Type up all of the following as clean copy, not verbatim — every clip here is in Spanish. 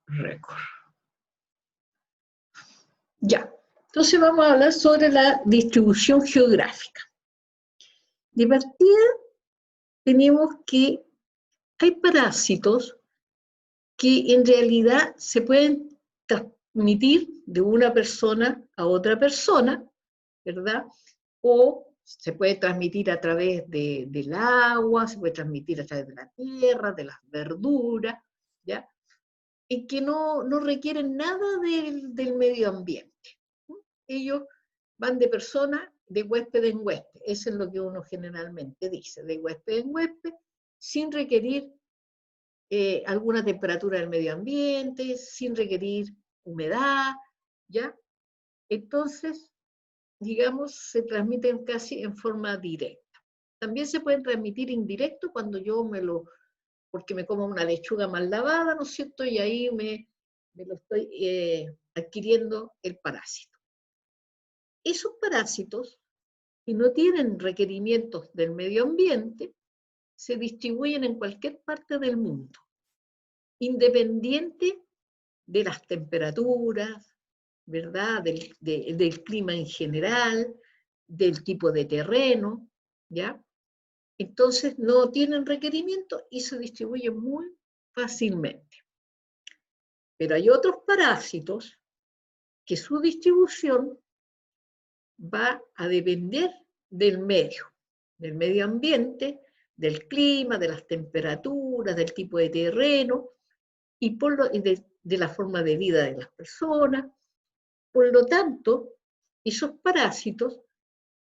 récord. Ya, entonces vamos a hablar sobre la distribución geográfica. De partida, tenemos que hay parásitos que en realidad se pueden transmitir de una persona a otra persona, ¿verdad? O se puede transmitir a través del agua, se puede transmitir a través de la tierra, de las verduras, ¿ya? Y que no requieren nada del medio ambiente. Ellos van de persona, de huésped en huésped. Eso es lo que uno generalmente dice, de huésped en huésped, sin requerir alguna temperatura del medio ambiente, sin requerir humedad, ¿ya? Entonces, digamos, se transmiten casi en forma directa. También se pueden transmitir indirecto cuando yo porque me como una lechuga mal lavada, ¿no es cierto? Y ahí me lo estoy adquiriendo el parásito. Esos parásitos, si no tienen requerimientos del medio ambiente, se distribuyen en cualquier parte del mundo, independiente de las temperaturas, ¿verdad? Del clima en general, del tipo de terreno, ¿ya? Entonces no tienen requerimiento y se distribuyen muy fácilmente. Pero hay otros parásitos que su distribución va a depender del medio ambiente, del clima, de las temperaturas, del tipo de terreno y de la forma de vida de las personas. Por lo tanto, esos parásitos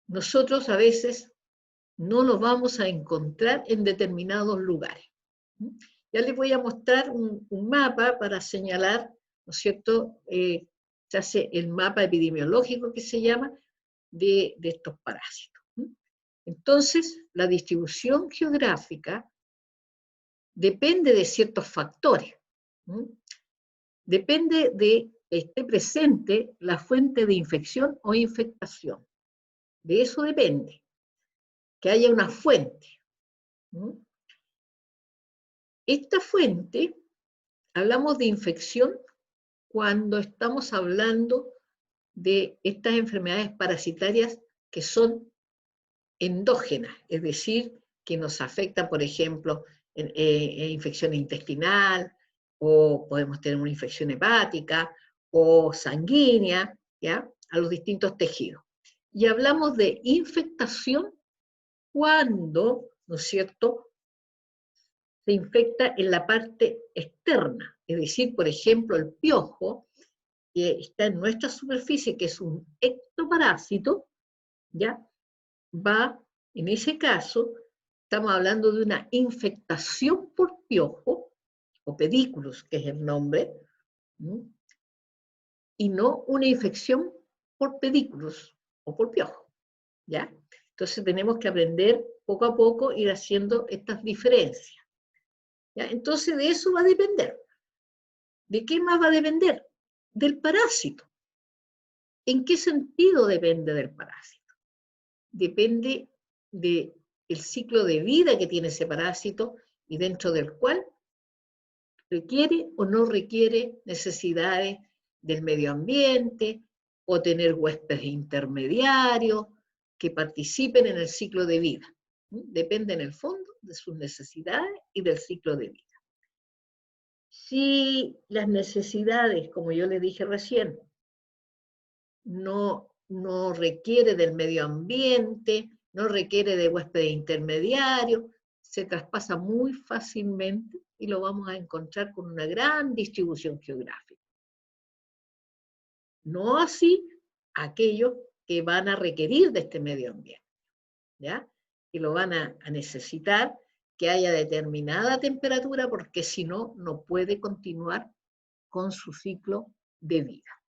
nosotros a veces no los vamos a encontrar en determinados lugares. Ya les voy a mostrar un mapa para señalar, ¿no es cierto? Se hace el mapa epidemiológico que se llama de estos parásitos. Entonces, la distribución geográfica depende de ciertos factores. Depende de que esté presente la fuente de infección o infectación. De eso depende, que haya una fuente. Esta fuente, hablamos de infección cuando estamos hablando de estas enfermedades parasitarias que son endógenas, es decir, que nos afecta, por ejemplo, infección intestinal, o podemos tener una infección hepática, o sanguínea, ¿ya? A los distintos tejidos. Y hablamos de infectación cuando, ¿no es cierto?, se infecta en la parte externa, es decir, por ejemplo, el piojo, que está en nuestra superficie, que es un ectoparásito, ¿ya? Va, en ese caso, estamos hablando de una infectación por piojo, o pedículos, que es el nombre, y no una infección por pedículos o por piojo, ¿ya? Entonces tenemos que aprender poco a poco, ir haciendo estas diferencias. ¿Ya? Entonces de eso va a depender. ¿De qué más va a depender? Del parásito. ¿En qué sentido depende del parásito? Depende del ciclo de vida que tiene ese parásito y dentro del cual requiere o no requiere necesidades del medio ambiente o tener huéspedes intermediarios que participen en el ciclo de vida. Depende en el fondo de sus necesidades y del ciclo de vida. Si las necesidades, como yo les dije recién, no requiere del medio ambiente, no requiere de huéspedes intermediarios, se traspasa muy fácilmente y lo vamos a encontrar con una gran distribución geográfica. No así aquellos que van a requerir de este medio ambiente, ¿ya? Que lo van a necesitar, que haya determinada temperatura, porque si no, no puede continuar con su ciclo de vida.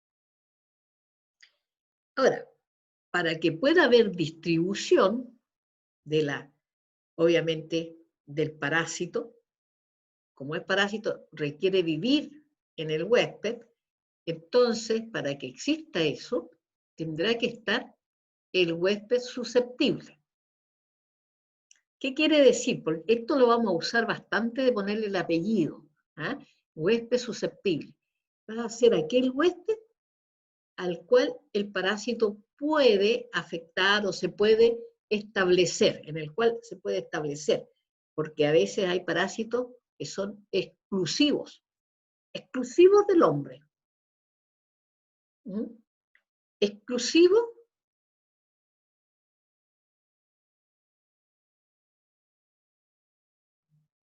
Ahora, para que pueda haber distribución obviamente, del parásito, como es parásito, requiere vivir en el huésped, entonces, para que exista eso, tendrá que estar el huésped susceptible. ¿Qué quiere decir? Porque esto lo vamos a usar bastante de ponerle el apellido. huésped susceptible. Va a ser aquel huésped al cual el parásito puede afectar o se puede establecer, en el cual se puede establecer, porque a veces hay parásitos que son exclusivos del hombre. ¿Mm? Exclusivos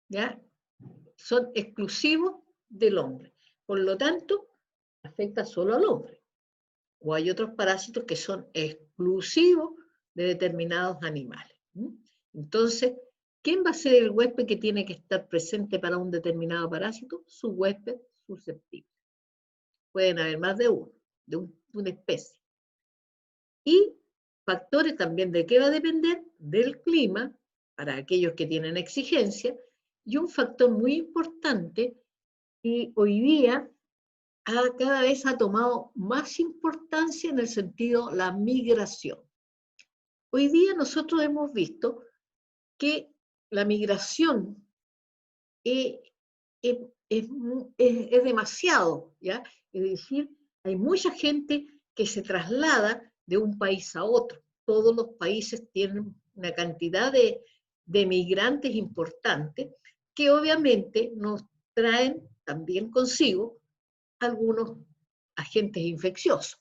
¿ya? Son exclusivos del hombre. Por lo tanto, afecta solo al hombre. O hay otros parásitos que son exclusivos de determinados animales. Entonces, ¿quién va a ser el huésped que tiene que estar presente para un determinado parásito? Su huésped susceptible. Pueden haber más de uno, de una especie. Y factores también de qué va a depender del clima, para aquellos que tienen exigencia, y un factor muy importante que hoy día cada vez ha tomado más importancia en el sentido la migración. Hoy día nosotros hemos visto que la migración es, es demasiado, ¿ya? Es decir, hay mucha gente que se traslada de un país a otro. Todos los países tienen una cantidad de migrantes importantes que obviamente nos traen también consigo algunos agentes infecciosos.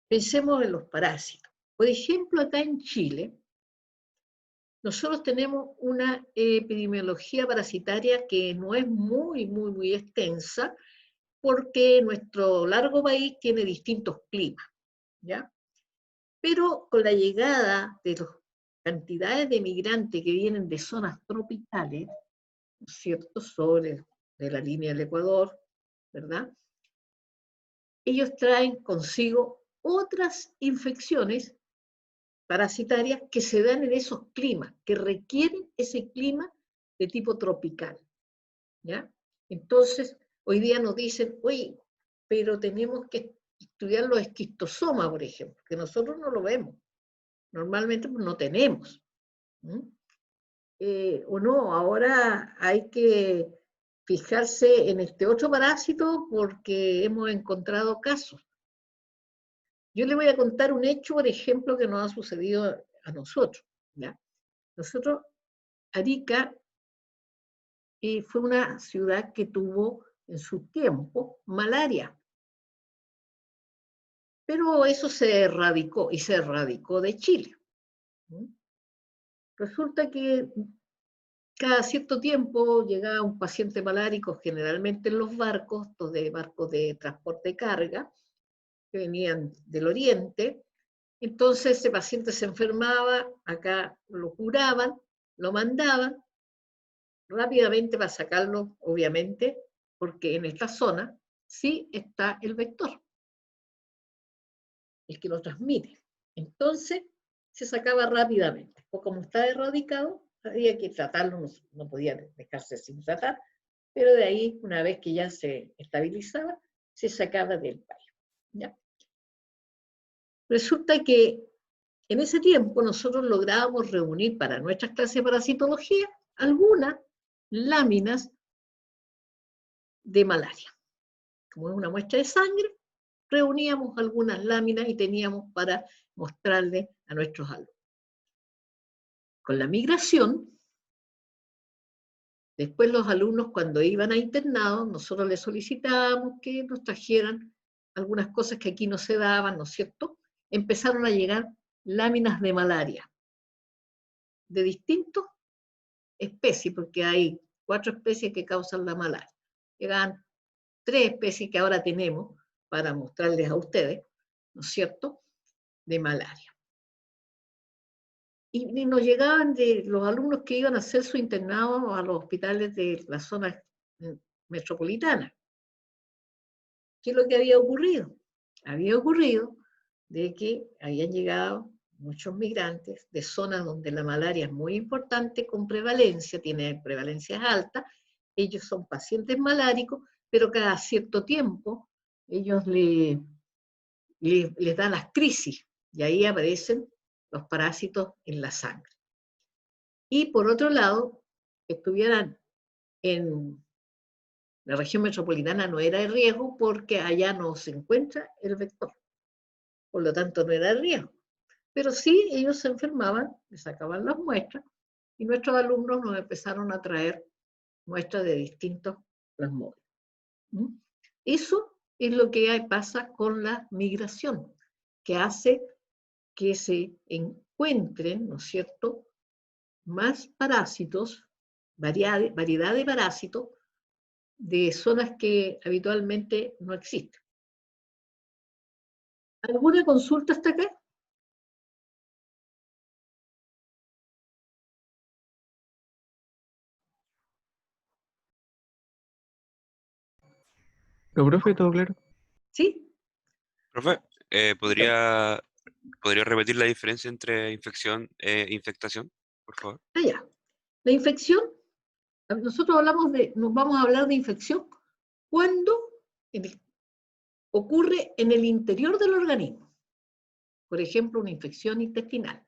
Pensemos en los parásitos. Por ejemplo, acá en Chile, nosotros tenemos una epidemiología parasitaria que no es muy extensa, porque nuestro largo país tiene distintos climas, ¿ya? Pero con la llegada de las cantidades de migrantes que vienen de zonas tropicales, ¿no es cierto?, sobre de la línea del Ecuador, ¿verdad?, ellos traen consigo otras infecciones parasitarias que se dan en esos climas, que requieren ese clima de tipo tropical, ¿ya? Entonces, hoy día nos dicen, oye, pero tenemos que estudiar los esquistosomas, por ejemplo, que nosotros no lo vemos, normalmente pues, no tenemos. O no, ahora hay que fijarse en este otro parásito porque hemos encontrado casos. Yo le voy a contar un hecho, por ejemplo, que nos ha sucedido a nosotros, ¿ya? Nosotros, Arica fue una ciudad que tuvo en su tiempo malaria. Pero eso se erradicó y se erradicó de Chile. Resulta que cada cierto tiempo llegaba un paciente malárico, generalmente en los barcos de transporte de carga, que venían del oriente. Entonces ese paciente se enfermaba, acá lo curaban, lo mandaban rápidamente para sacarlo, obviamente, porque en esta zona sí está el vector, el que lo transmite. Entonces se sacaba rápidamente. O como está erradicado, había que tratarlo, no podía dejarse sin tratar, pero de ahí, una vez que ya se estabilizaba, se sacaba del país. ¿Ya? Resulta que en ese tiempo nosotros lográbamos reunir para nuestras clases de parasitología algunas láminas de malaria. Como es una muestra de sangre, reuníamos algunas láminas y teníamos para mostrarle a nuestros alumnos. Con la migración, después los alumnos cuando iban a internado, nosotros les solicitábamos que nos trajeran algunas cosas que aquí no se daban, ¿no es cierto? Empezaron a llegar láminas de malaria, de distintas especies, porque hay 4 especies que causan la malaria. Llegaban 3 especies que ahora tenemos para mostrarles a ustedes, ¿no es cierto?, de malaria. Y nos llegaban de los alumnos que iban a hacer su internado a los hospitales de la zona metropolitana. ¿Qué es lo que había ocurrido? Había ocurrido de que habían llegado muchos migrantes de zonas donde la malaria es muy importante, con prevalencia, tiene prevalencias altas. Ellos son pacientes maláricos, pero cada cierto tiempo ellos les dan las crisis y ahí aparecen los parásitos en la sangre. Y por otro lado, estuvieran en La región metropolitana no era de riesgo porque allá no se encuentra el vector. Por lo tanto, no era de riesgo. Pero sí, ellos se enfermaban, les sacaban las muestras, y nuestros alumnos nos empezaron a traer muestras de distintos plasmodios. Eso es lo que pasa con la migración, que hace que se encuentren, ¿no es cierto?, más parásitos, variedad de parásitos, de zonas que habitualmente no existen. ¿Alguna consulta hasta acá? ¿Lo profe, todo claro? ¿Sí? Profe, Dígame. ¿podría repetir la diferencia entre infección e infectación, por favor? Allá. La infección, nosotros nos vamos a hablar de infección cuando ocurre en el interior del organismo. Por ejemplo, una infección intestinal,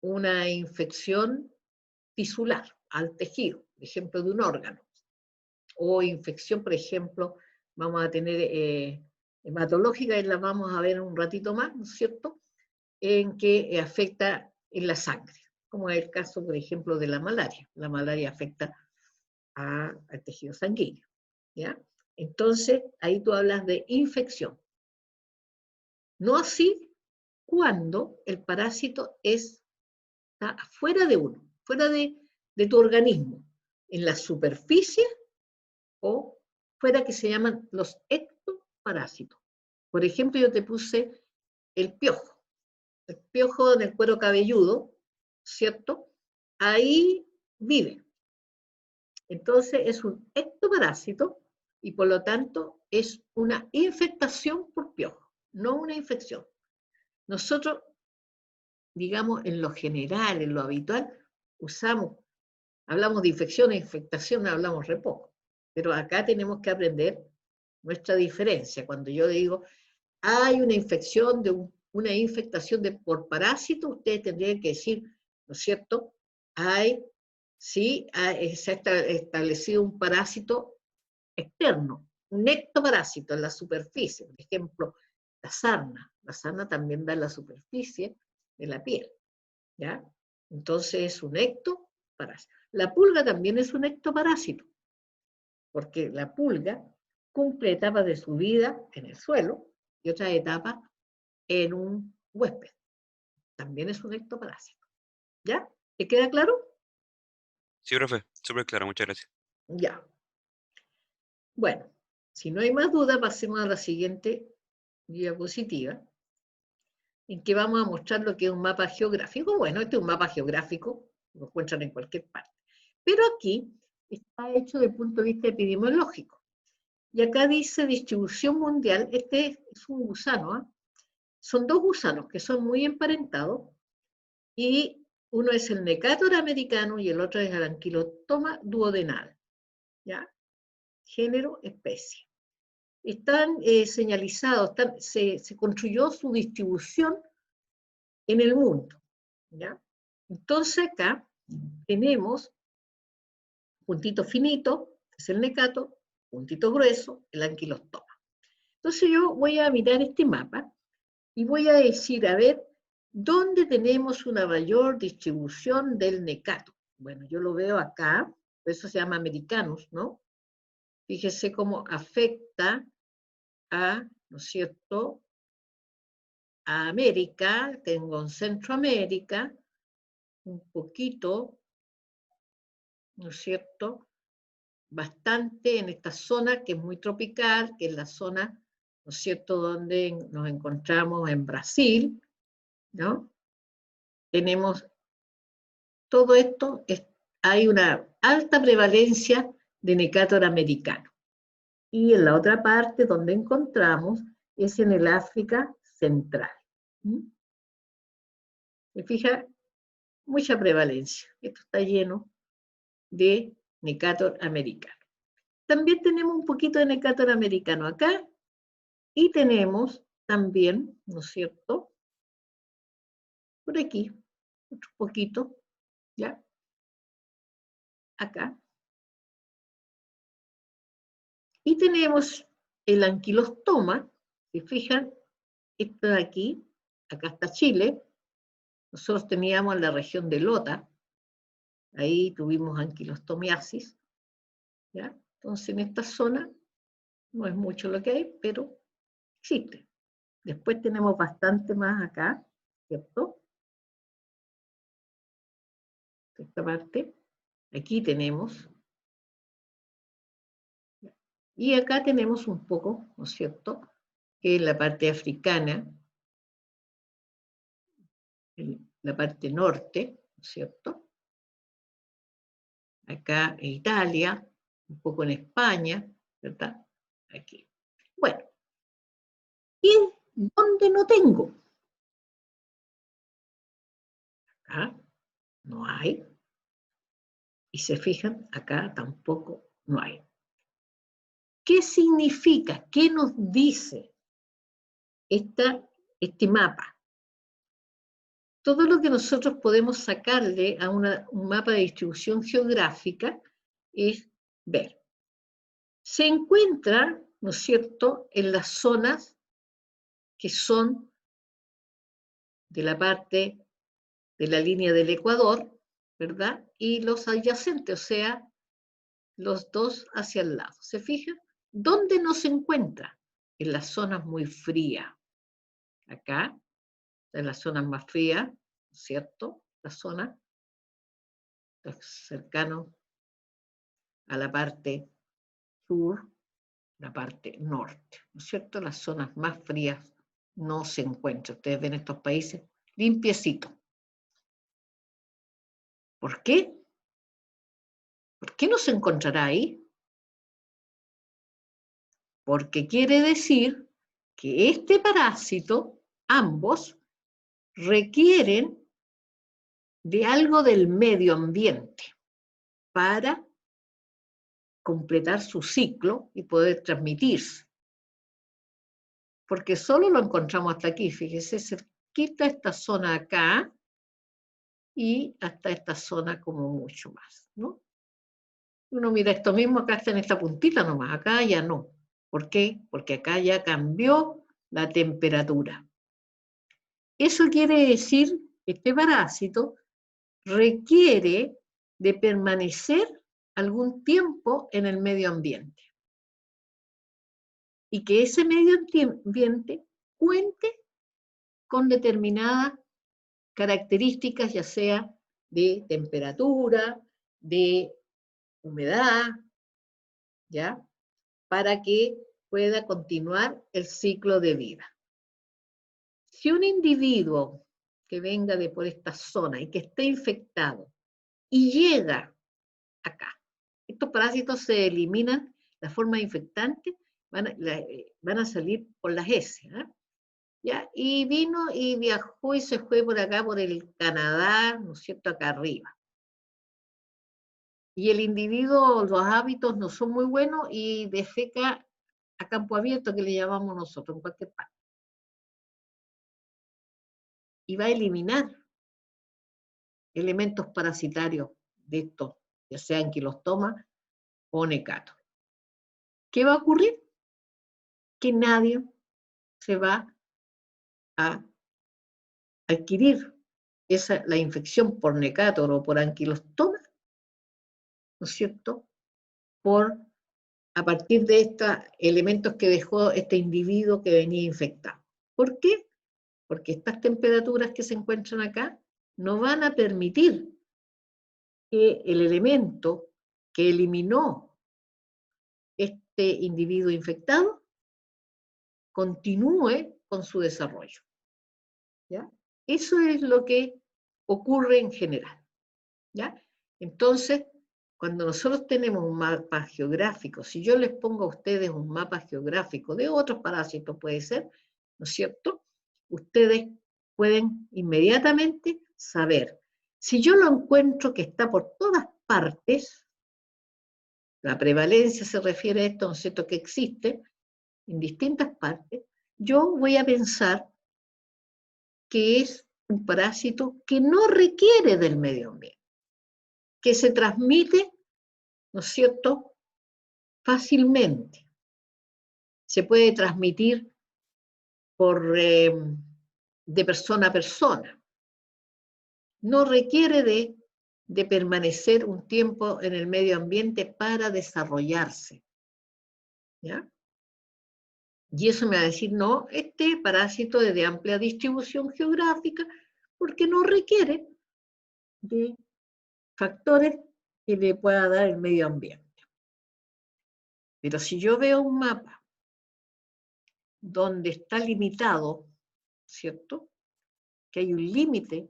una infección tisular al tejido, por ejemplo, de un órgano, o infección, por ejemplo, vamos a tener hematológica, y la vamos a ver un ratito más, ¿no es cierto?, en que afecta en la sangre, como es el caso, por ejemplo, de la malaria. La malaria afecta al tejido sanguíneo, ¿ya? Entonces, ahí tú hablas de infección. No así cuando el parásito está fuera de uno, fuera de tu organismo, en la superficie o fuera, que se llaman los ectoparásitos. Por ejemplo, yo te puse el piojo en el cuero cabelludo, ¿cierto? Ahí vive. Entonces es un ectoparásito y por lo tanto es una infectación por piojo, no una infección. Nosotros, digamos, en lo general, en lo habitual, hablamos de infección e infectación, hablamos re poco. Pero acá tenemos que aprender nuestra diferencia. Cuando yo digo, hay una infección una infectación por parásito, ustedes tendrían que decir, ¿no es cierto? Sí, se ha establecido un parásito externo, un ectoparásito en la superficie. Por ejemplo, la sarna. La sarna también da en la superficie de la piel, ¿ya? Entonces es un ectoparásito. La pulga también es un ectoparásito, porque la pulga cumple etapas de su vida en el suelo y otras etapas en un huésped. También es un ectoparásito. ¿Ya? ¿Te queda claro? Sí, profe, súper claro, muchas gracias. Ya. Bueno, si no hay más dudas, pasemos a la siguiente diapositiva, en que vamos a mostrar lo que es un mapa geográfico. Bueno, este es un mapa geográfico, lo encuentran en cualquier parte. Pero aquí está hecho desde el punto de vista epidemiológico. Y acá dice distribución mundial. Este es un gusano, ¿eh? Son dos gusanos que son muy emparentados, y uno es el Necator americano y el otro es el Ankylostoma duodenal, ¿ya? Género, especie. Están señalizados, se construyó su distribución en el mundo, ¿ya? Entonces acá tenemos puntito finito, que es el Necator, puntito grueso, el Ankylostoma. Entonces yo voy a mirar este mapa y voy a decir, a ver, ¿dónde tenemos una mayor distribución del Necator? Bueno, yo lo veo acá, por eso se llama americanos, ¿no? Fíjese cómo afecta ¿no es cierto?, a América. Tengo en Centroamérica, un poquito, ¿no es cierto?, bastante en esta zona que es muy tropical, que es la zona, ¿no es cierto?, donde nos encontramos en Brasil, ¿no? Tenemos todo esto, hay una alta prevalencia de Necator americano. Y en la otra parte donde encontramos es en el África central. ¿Se fija? Mucha prevalencia. Esto está lleno de Necator americano. También tenemos un poquito de Necator americano acá, y tenemos también, ¿no es cierto?, por aquí, otro poquito, ¿ya? Acá. Y tenemos el anquilostoma, si fijan, esto de aquí, acá está Chile, nosotros teníamos la región de Lota, ahí tuvimos anquilostomiasis, ¿ya? Entonces en esta zona no es mucho lo que hay, pero existe. Después tenemos bastante más acá, ¿cierto? Esta parte, aquí tenemos, y acá tenemos un poco, ¿no es cierto?, que es la parte africana, la parte norte, ¿no es cierto? Acá en Italia, un poco en España, ¿verdad? Aquí. Bueno, ¿y dónde no tengo? Acá no hay. Y se fijan, acá tampoco no hay. ¿Qué significa? ¿Qué nos dice este mapa? Todo lo que nosotros podemos sacarle a un mapa de distribución geográfica es ver. Se encuentra, ¿no es cierto?, en las zonas que son de la parte de la línea del Ecuador, ¿verdad? Y los adyacentes, o sea, los dos hacia el lado. ¿Se fijan? ¿Dónde no se encuentra? En las zonas muy frías. Acá, en las zonas más frías, ¿cierto? Las zonas cercanas a la parte sur, la parte norte, ¿no es cierto? Las zonas más frías no se encuentran. Ustedes ven estos países limpiecitos. ¿Por qué? ¿Por qué no se encontrará ahí? Porque quiere decir que este parásito, ambos, requieren de algo del medio ambiente para completar su ciclo y poder transmitirse. Porque solo lo encontramos hasta aquí, fíjese, cerquita esta zona acá y hasta esta zona como mucho más, ¿no? Uno mira esto mismo, acá está en esta puntita nomás, acá ya no. ¿Por qué? Porque acá ya cambió la temperatura. Eso quiere decir que este parásito requiere de permanecer algún tiempo en el medio ambiente. Y que ese medio ambiente cuente con determinadas características, ya sea de temperatura, de humedad, ¿ya? Para que pueda continuar el ciclo de vida. Si un individuo que venga de por esta zona y que esté infectado y llega acá, estos parásitos se eliminan, la forma infectante van a salir por las heces, ¿eh? ¿Ya? Y vino y viajó y se fue por acá, por el Canadá, ¿no es cierto?, acá arriba. Y el individuo, los hábitos no son muy buenos y defeca a campo abierto, que le llamamos nosotros, en cualquier parte. Y va a eliminar elementos parasitarios de estos, ya sea anquilostoma o necato. ¿Qué va a ocurrir? Que nadie se va a adquirir la infección por necator o por anquilostoma, ¿no es cierto?, a partir de estos elementos que dejó este individuo que venía infectado. ¿Por qué? Porque estas temperaturas que se encuentran acá no van a permitir que el elemento que eliminó este individuo infectado continúe con su desarrollo. ¿Ya? Eso es lo que ocurre en general. ¿Ya? Entonces, cuando nosotros tenemos un mapa geográfico, si yo les pongo a ustedes un mapa geográfico de otros parásitos, puede ser, ¿no es cierto?, ustedes pueden inmediatamente saber. Si yo lo encuentro que está por todas partes, la prevalencia se refiere a esto, ¿no es cierto?, que existe en distintas partes, yo voy a pensar que es un parásito que no requiere del medio ambiente, que se transmite, ¿no es cierto?, fácilmente. se puede transmitir de persona a persona. No requiere de permanecer un tiempo en el medio ambiente para desarrollarse. ¿Ya? Y eso me va a decir, no, este parásito es de amplia distribución geográfica porque no requiere de factores que le pueda dar el medio ambiente. Pero si yo veo un mapa donde está limitado, ¿cierto? Que hay un límite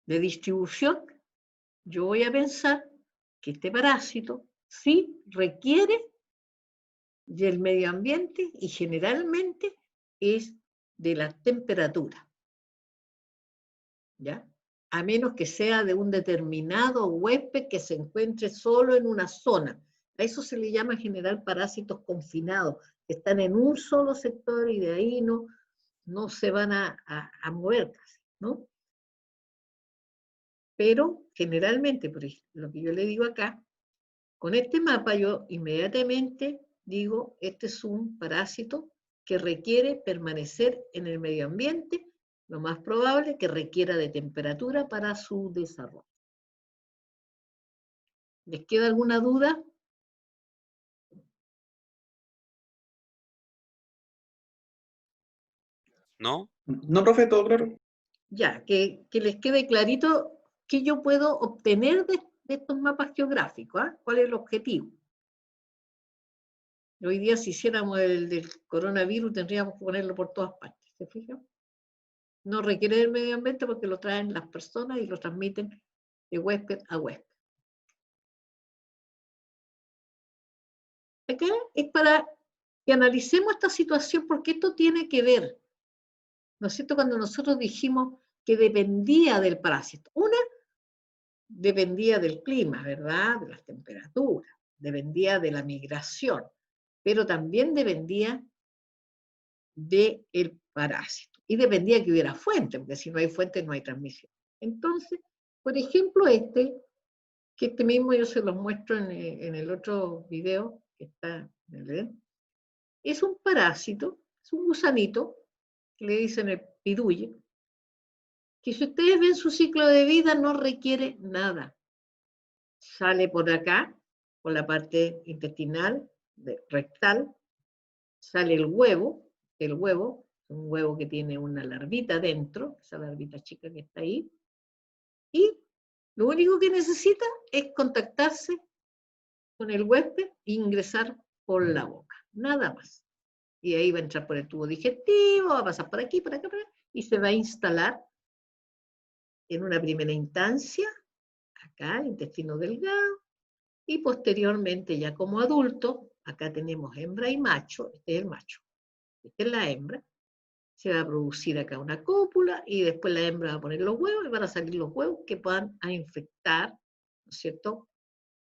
de distribución, yo voy a pensar que este parásito sí requiere del medio ambiente y generalmente es de la temperatura, ¿ya? A menos que sea de un determinado huésped que se encuentre solo en una zona. A eso se le llama en general parásitos confinados, que están en un solo sector y de ahí no se van a mover casi, ¿no? Pero generalmente, por ejemplo, lo que yo le digo acá, con este mapa yo inmediatamente digo, este es un parásito que requiere permanecer en el medio ambiente, lo más probable que requiera de temperatura para su desarrollo. ¿Les queda alguna duda? ¿No? No, profe, todo claro. Ya, que les quede clarito qué yo puedo obtener de estos mapas geográficos, ¿eh? ¿Cuál es el objetivo? Hoy día si hiciéramos el del coronavirus tendríamos que ponerlo por todas partes, ¿se fijan? No requiere del medio ambiente porque lo traen las personas y lo transmiten de huésped a huésped. Acá es para que analicemos esta situación porque esto tiene que ver, ¿no es cierto? Cuando nosotros dijimos que dependía del parásito. Una, dependía del clima, ¿verdad? De las temperaturas, dependía de la migración, pero también dependía del parásito. Y dependía que hubiera fuente, porque si no hay fuente no hay transmisión. Entonces, por ejemplo, que este mismo yo se los muestro en el otro video, que está en el es un parásito, es un gusanito, que le dicen el piduye, que si ustedes ven su ciclo de vida no requiere nada. Sale por acá, por la parte intestinal, rectal, sale el huevo, un huevo que tiene una larvita dentro, esa larvita chica que está ahí, y lo único que necesita es contactarse con el huésped e ingresar por la boca, nada más. Y ahí va a entrar por el tubo digestivo, va a pasar por aquí, por acá, y se va a instalar en una primera instancia, acá, el intestino delgado, y posteriormente ya como adulto, acá tenemos hembra y macho, este es el macho, esta es la hembra, se va a producir acá una cópula y después la hembra va a poner los huevos y van a salir los huevos que puedan infectar, ¿no es cierto?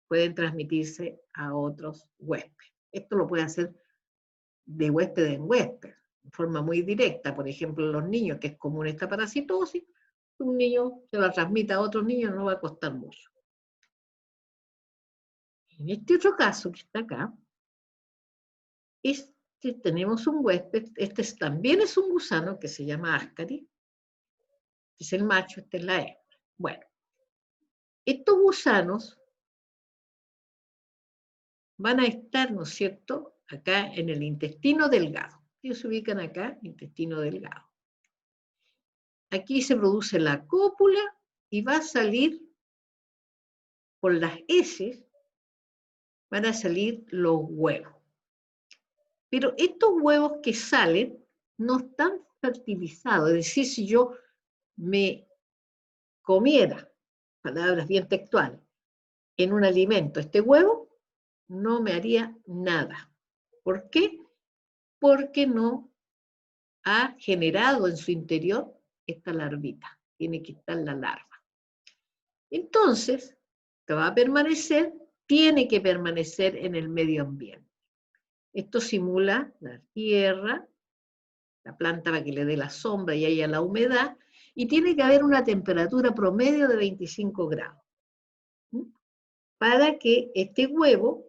Pueden transmitirse a otros huéspedes. Esto lo puede hacer de huésped en huésped, de forma muy directa. Por ejemplo, los niños, que es común esta parasitosis, un niño se la transmite a otros niños, no va a costar mucho. En este otro caso que está acá, tenemos un huésped, también es un gusano que se llama Ascaris, este es el macho, esta es la hembra. Bueno, estos gusanos van a estar, ¿no es cierto?, acá en el intestino delgado. Ellos se ubican acá, intestino delgado. Aquí se produce la cópula y va a salir por las heces, van a salir los huevos. Pero estos huevos que salen no están fertilizados, es decir, si yo me comiera, palabras bien textuales, en un alimento este huevo, no me haría nada. ¿Por qué? Porque no ha generado en su interior esta larvita. Tiene que estar la larva. Entonces, que va a permanecer, tiene que permanecer en el medio ambiente. Esto simula la tierra, la planta para que le dé la sombra y haya la humedad, y tiene que haber una temperatura promedio de 25 grados. Para que este huevo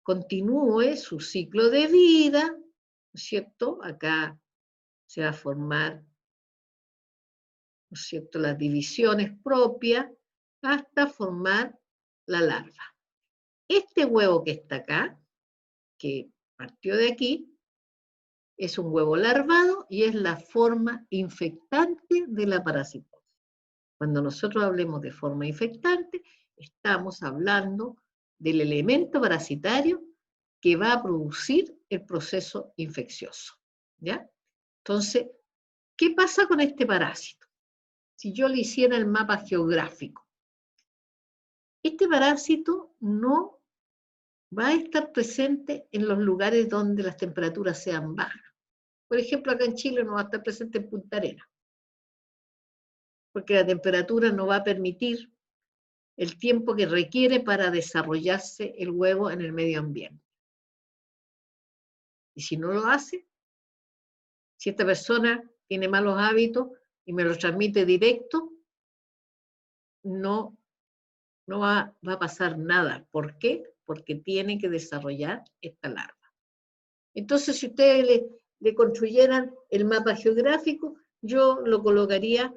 continúe su ciclo de vida, ¿no es cierto? Acá se va a formar, ¿no es cierto?, las divisiones propias hasta formar la larva. Este huevo que está acá, que partió de aquí, es un huevo larvado y es la forma infectante de la parasitosis. Cuando nosotros hablemos de forma infectante, estamos hablando del elemento parasitario que va a producir el proceso infeccioso, ¿ya? Entonces, ¿qué pasa con este parásito? Si yo le hiciera el mapa geográfico, este parásito no va a estar presente en los lugares donde las temperaturas sean bajas. Por ejemplo, acá en Chile no va a estar presente en Punta Arenas, porque la temperatura no va a permitir el tiempo que requiere para desarrollarse el huevo en el medio ambiente. Y si no lo hace, si esta persona tiene malos hábitos y me lo transmite directo, no va a pasar nada. ¿Por qué? Porque tiene que desarrollar esta larva. Entonces, si ustedes le construyeran el mapa geográfico, yo lo colocaría,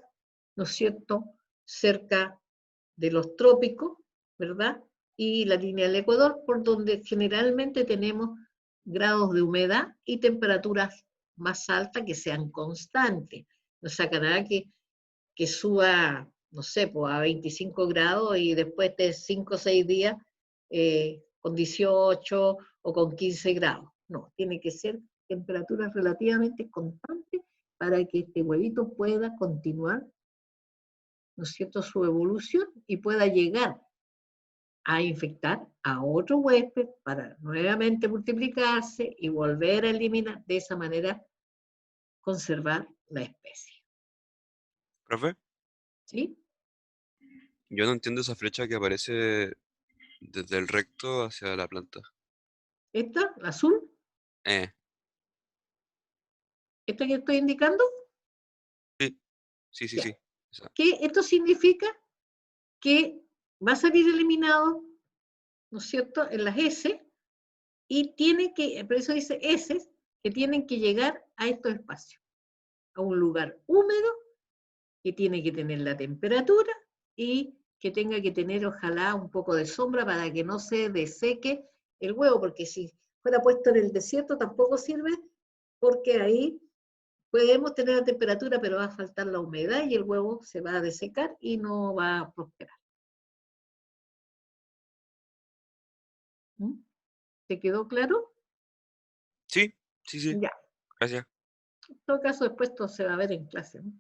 ¿no es cierto?, cerca de los trópicos, ¿verdad? Y la línea del Ecuador, por donde generalmente tenemos grados de humedad y temperaturas más altas que sean constantes. No sacará que suba, no sé, pues a 25 grados y después de 5 o 6 días con 18 o con 15 grados. No, tiene que ser temperaturas relativamente constantes para que este huevito pueda continuar, ¿no es cierto?, su evolución y pueda llegar a infectar a otro huésped para nuevamente multiplicarse y volver a eliminar, de esa manera conservar la especie. Profe, ¿Sí? yo no entiendo esa flecha que aparece desde el recto hacia la planta. Esta, la azul, Eh, esta que estoy indicando, sí, sí, sí, ya. sí. Esa. Que esto significa que va a salir eliminado, ¿no es cierto?, en las S, y tiene que, por eso dice S, que tienen que llegar a estos espacios, a un lugar húmedo, que tiene que tener la temperatura y que tenga que tener, ojalá, un poco de sombra para que no se deseque el huevo, porque si fuera puesto en el desierto tampoco sirve, porque ahí podemos tener la temperatura, pero va a faltar la humedad y el huevo se va a desecar y no va a prosperar. ¿Mm? ¿Te quedó claro? Sí, sí, sí. Ya. Gracias. En todo caso, después todo se va a ver en clase, ¿no?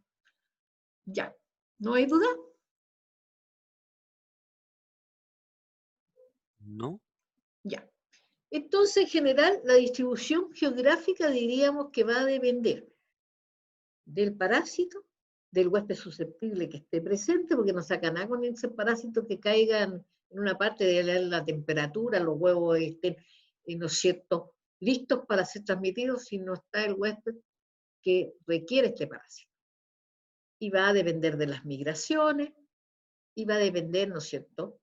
Ya. ¿No hay duda? ¿No? Ya. Entonces, en general, la distribución geográfica diríamos que va a depender del parásito, del huésped susceptible que esté presente, porque no saca nada con ese parásito que caigan en una parte de la temperatura, los huevos estén, ¿no es cierto?, listos para ser transmitidos si no está el huésped que requiere este parásito. Y va a depender de las migraciones, y va a depender, ¿no es cierto?,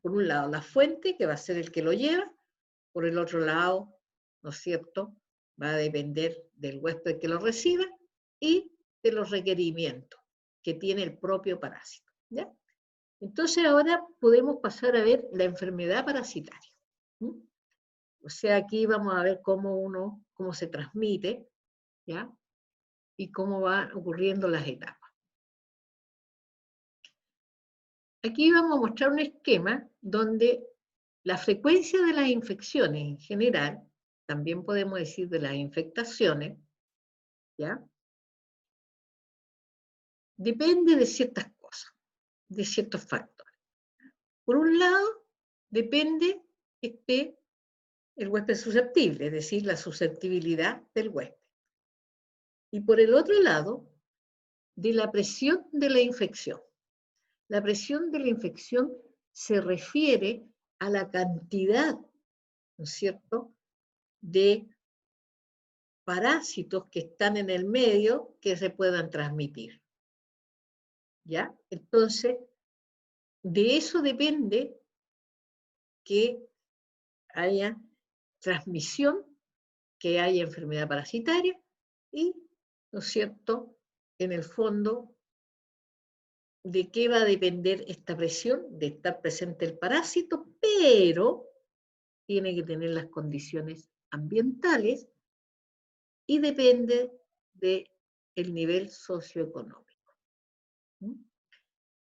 por un lado la fuente, que va a ser el que lo lleva, por el otro lado, ¿no es cierto?, va a depender del huésped que lo reciba y de los requerimientos que tiene el propio parásito, ¿ya? Entonces ahora podemos pasar a ver la enfermedad parasitaria. ¿Mm? O sea, aquí vamos a ver cómo se transmite, ¿ya? Y cómo van ocurriendo las etapas. Aquí vamos a mostrar un esquema donde la frecuencia de las infecciones en general, también podemos decir de las infectaciones, ¿ya?, depende de ciertas cosas, de ciertos factores. Por un lado, depende que esté el huésped susceptible, es decir, la susceptibilidad del huésped. Y por el otro lado, de la presión de la infección. La presión de la infección se refiere a la cantidad, ¿no es cierto?, de parásitos que están en el medio que se puedan transmitir. ¿Ya? Entonces, de eso depende que haya transmisión, que haya enfermedad parasitaria y, ¿no es cierto?, en el fondo, de qué va a depender esta presión, de estar presente el parásito, pero tiene que tener las condiciones ambientales y depende del nivel socioeconómico. ¿Mm?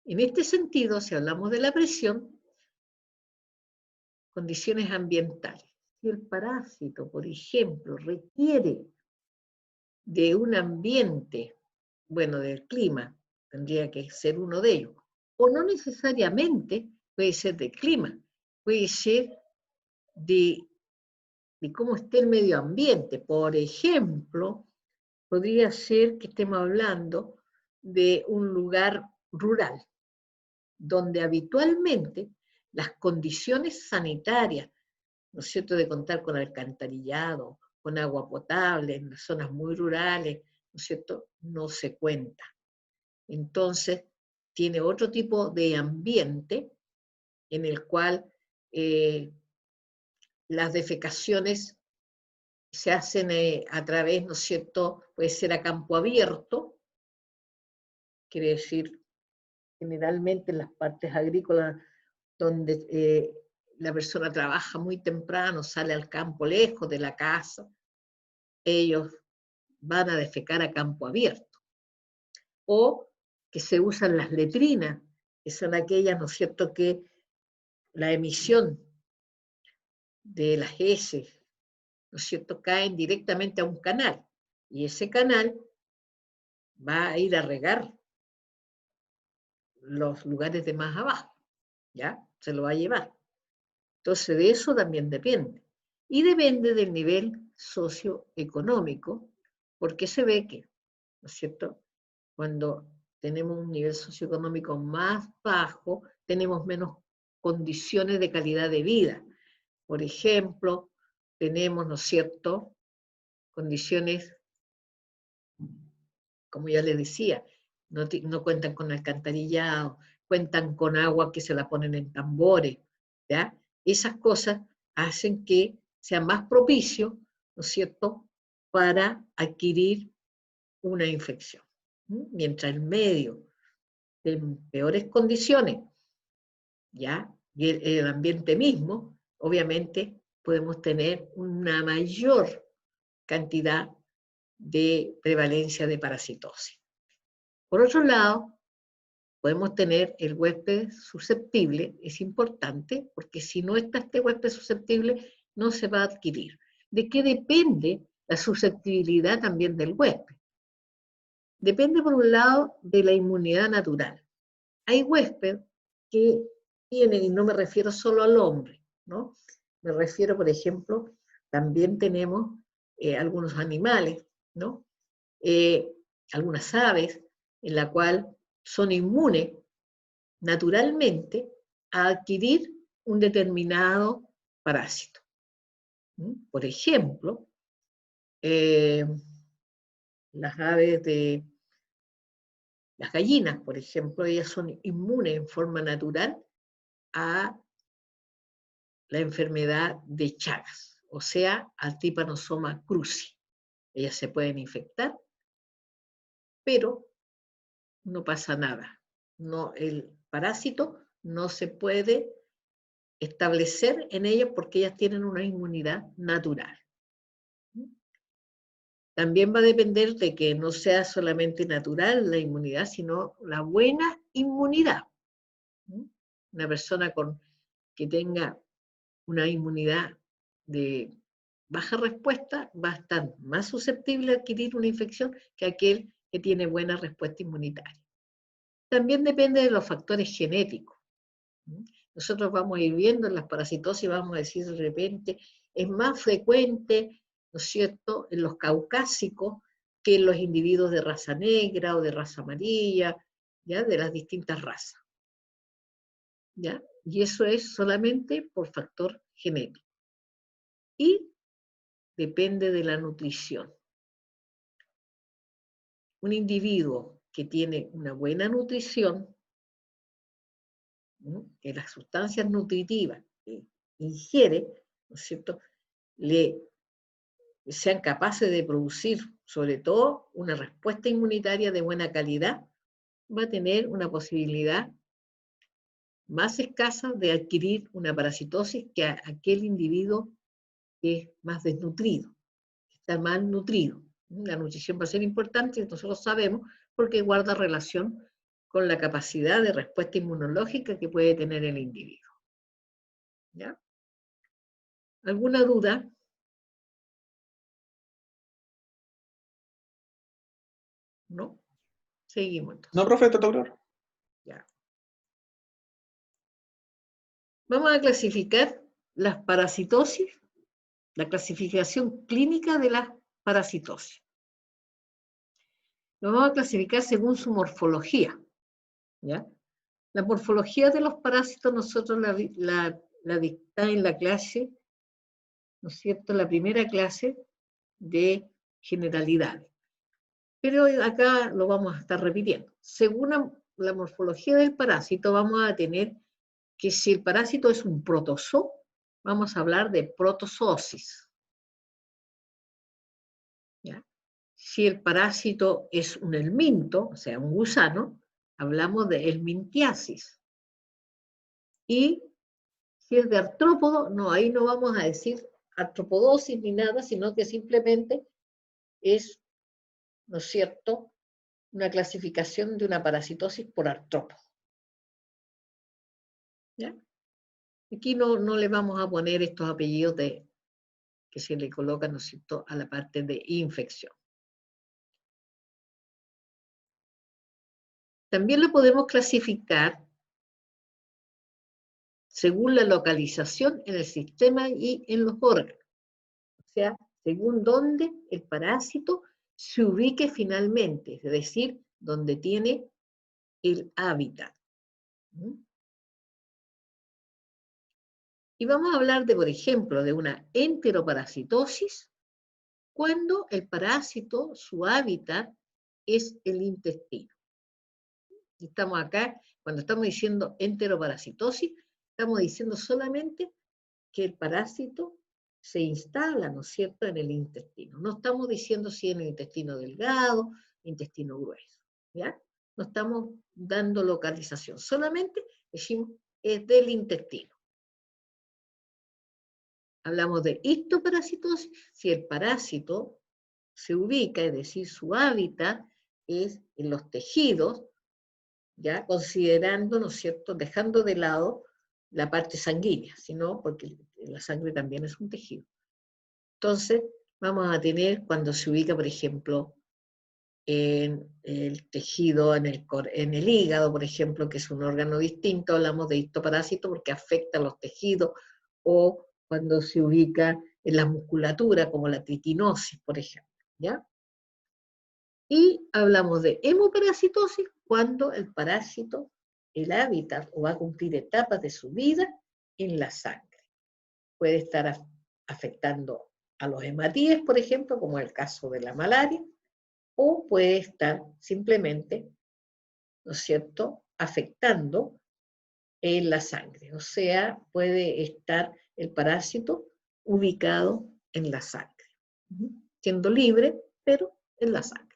En este sentido, si hablamos de la presión, condiciones ambientales. Si el parásito, por ejemplo, requiere de un ambiente, bueno, del clima, tendría que ser uno de ellos, o no necesariamente puede ser del clima, puede ser de cómo esté el medio ambiente. Por ejemplo, podría ser que estemos hablando de un lugar rural, donde habitualmente las condiciones sanitarias, ¿no es cierto?, de contar con alcantarillado, con agua potable en zonas muy rurales, ¿no es cierto?, no se cuenta. Entonces, tiene otro tipo de ambiente en el cual las defecaciones se hacen a través, ¿no es cierto?, puede ser a campo abierto, quiere decir, generalmente en las partes agrícolas donde la persona trabaja muy temprano, sale al campo lejos de la casa, ellos van a defecar a campo abierto. O que se usan las letrinas, que son aquellas, ¿no es cierto?, que la emisión de las heces, ¿no es cierto?, caen directamente a un canal, y ese canal va a ir a regar los lugares de más abajo, ¿ya? Se lo va a llevar. Entonces, de eso también depende. Y depende del nivel socioeconómico, porque se ve que, ¿no es cierto?, cuando tenemos un nivel socioeconómico más bajo, tenemos menos condiciones de calidad de vida. Por ejemplo, tenemos, ¿no es cierto?, condiciones, como ya les decía, no cuentan con alcantarillado, cuentan con agua que se la ponen en tambores, ¿ya? Esas cosas hacen que sea más propicio, ¿no es cierto?, para adquirir una infección. Mientras el medio en peores condiciones, ¿ya?, y el ambiente mismo, obviamente podemos tener una mayor cantidad de prevalencia de parasitosis. Por otro lado, podemos tener el huésped susceptible, es importante, porque si no está este huésped susceptible, no se va a adquirir. ¿De qué depende la susceptibilidad también del huésped? Depende, por un lado, de la inmunidad natural. Hay huéspedes que tienen, y no me refiero solo al hombre, ¿no? Me refiero, por ejemplo, también tenemos algunos animales, ¿no? Algunas aves, en la cual son inmunes naturalmente a adquirir un determinado parásito. Por ejemplo, las aves de las gallinas, por ejemplo, ellas son inmunes en forma natural a la enfermedad de Chagas, o sea, al Trypanosoma cruzi. Ellas se pueden infectar, pero no pasa nada. No, el parásito no se puede establecer en ellas porque ellas tienen una inmunidad natural. También va a depender de que no sea solamente natural la inmunidad, sino la buena inmunidad. Una persona que tenga una inmunidad de baja respuesta va a estar más susceptible a adquirir una infección que aquel que tiene buena respuesta inmunitaria. También depende de los factores genéticos. Nosotros vamos a ir viendo en las parasitosis, vamos a decir de repente, es más frecuente, ¿no es cierto?, en los caucásicos que en los individuos de raza negra o de raza amarilla, ¿ya?, de las distintas razas, ¿ya? Y eso es solamente por factor genético. Y depende de la nutrición. Un individuo que tiene una buena nutrición, que las sustancias nutritivas que ingiere ¿no es cierto?, sean capaces de producir, sobre todo, una respuesta inmunitaria de buena calidad, va a tener una posibilidad más escasa de adquirir una parasitosis que aquel individuo que es más desnutrido, que está mal nutrido. La nutrición va a ser importante, nosotros sabemos, porque guarda relación con la capacidad de respuesta inmunológica que puede tener el individuo. ¿Ya? ¿Alguna duda? ¿No? Seguimos entonces. No, profe, doctor. Ya. Vamos a clasificar las parasitosis, la clasificación clínica de las parasitosis. Lo vamos a clasificar según su morfología. ¿Ya? La morfología de los parásitos nosotros la dicta en la clase, ¿no es cierto?, la primera clase de generalidades. Pero acá lo vamos a estar repitiendo. Según la morfología del parásito, vamos a tener que si el parásito es un protozoo, vamos a hablar de protozoosis. ¿Ya? Si el parásito es un helminto, o sea, un gusano, hablamos de helmintiasis. Y si es de artrópodo, no, ahí no vamos a decir artropodosis ni nada, sino que simplemente es, ¿no es cierto?, una clasificación de una parasitosis por artrópodo. ¿Ya? Aquí no le vamos a poner estos apellidos que se le colocan, ¿no es cierto?, a la parte de infección. También lo podemos clasificar según la localización en el sistema y en los órganos. O sea, según dónde el parásito se ubique finalmente, es decir, donde tiene el hábitat. Y vamos a hablar de, por ejemplo, de una enteroparasitosis, cuando el parásito, su hábitat, es el intestino. Estamos acá, cuando estamos diciendo enteroparasitosis, estamos diciendo solamente que el parásito se instala, ¿no es cierto?, en el intestino. No estamos diciendo si en el intestino delgado, intestino grueso, ¿ya? No estamos dando localización, solamente decimos es del intestino. Hablamos de histoparasitosis, si el parásito se ubica, es decir, su hábitat es en los tejidos, ya considerando, ¿no es cierto?, dejando de lado la parte sanguínea, sino porque la sangre también es un tejido. Entonces, vamos a tener cuando se ubica, por ejemplo, en el tejido, en el hígado, por ejemplo, que es un órgano distinto, hablamos de histoparásito porque afecta a los tejidos, o cuando se ubica en la musculatura, como la tritinosis, por ejemplo, ¿ya? Y hablamos de hemoparasitosis cuando el parásito, el hábitat, o va a cumplir etapas de su vida en la sangre. Puede estar afectando a los hematíes, por ejemplo, como el caso de la malaria, o puede estar simplemente, ¿no es cierto?, afectando en la sangre. O sea, puede estar el parásito ubicado en la sangre, siendo libre, pero en la sangre.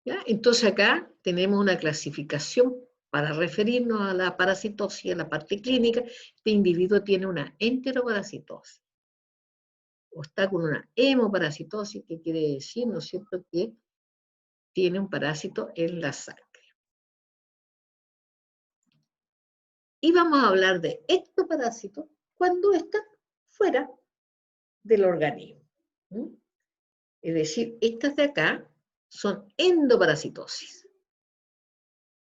¿Ya? Entonces acá tenemos una clasificación para referirnos a la parasitosis, a la parte clínica. Este individuo tiene una enteroparasitosis o está con una hemoparasitosis, que quiere decir, ¿no es cierto?, que tiene un parásito en la sangre. Y vamos a hablar de ectoparásitos cuando están fuera del organismo. Es decir, estas de acá son endoparasitosis.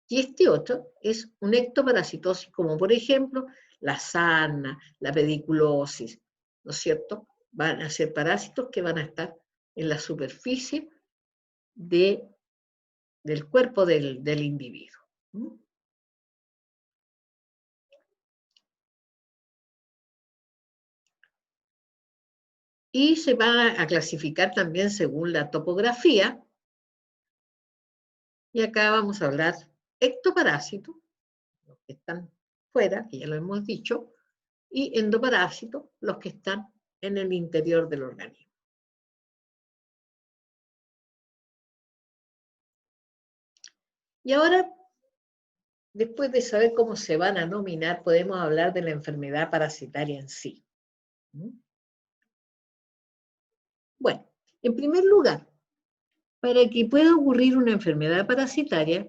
Y este otro es un ectoparasitosis, como por ejemplo la sarna, la pediculosis, ¿no es cierto? Van a ser parásitos que van a estar en la superficie del cuerpo del individuo. Y se van a clasificar también según la topografía. Y acá vamos a hablar ectoparásitos, los que están fuera, que ya lo hemos dicho, y endoparásitos los que están en el interior del organismo. Y ahora, después de saber cómo se van a nominar, podemos hablar de la enfermedad parasitaria en sí. Bueno, en primer lugar, para que pueda ocurrir una enfermedad parasitaria,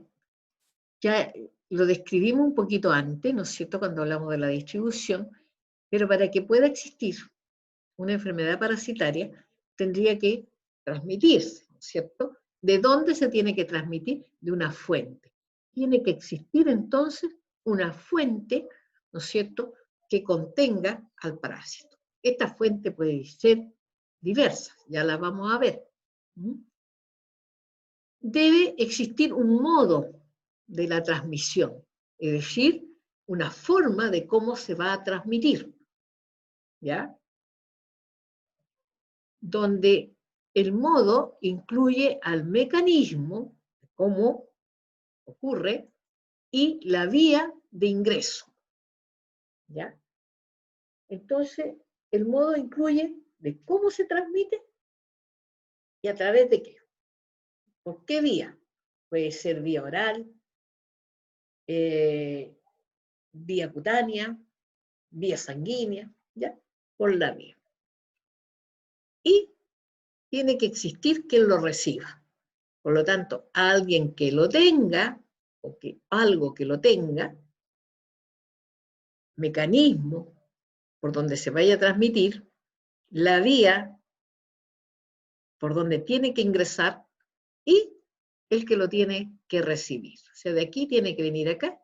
ya lo describimos un poquito antes, ¿no es cierto?, cuando hablamos de la distribución, pero para que pueda existir una enfermedad parasitaria, tendría que transmitirse, ¿no es cierto? ¿De dónde se tiene que transmitir? De una fuente. Tiene que existir entonces una fuente, ¿no es cierto?, que contenga al parásito. Esta fuente puede ser diversa, ya la vamos a ver. Debe existir un modo de la transmisión, es decir, una forma de cómo se va a transmitir, ¿ya? Donde el modo incluye al mecanismo, cómo ocurre, y la vía de ingreso, ¿ya? Entonces, el modo incluye de cómo se transmite y a través de qué. ¿Por qué vía? Puede ser vía oral, vía cutánea, vía sanguínea, ¿ya? Por la vía. Y tiene que existir quien lo reciba. Por lo tanto, alguien que lo tenga, o que algo que lo tenga, mecanismo por donde se vaya a transmitir, la vía por donde tiene que ingresar y el que lo tiene que recibir. O sea, de aquí tiene que venir acá,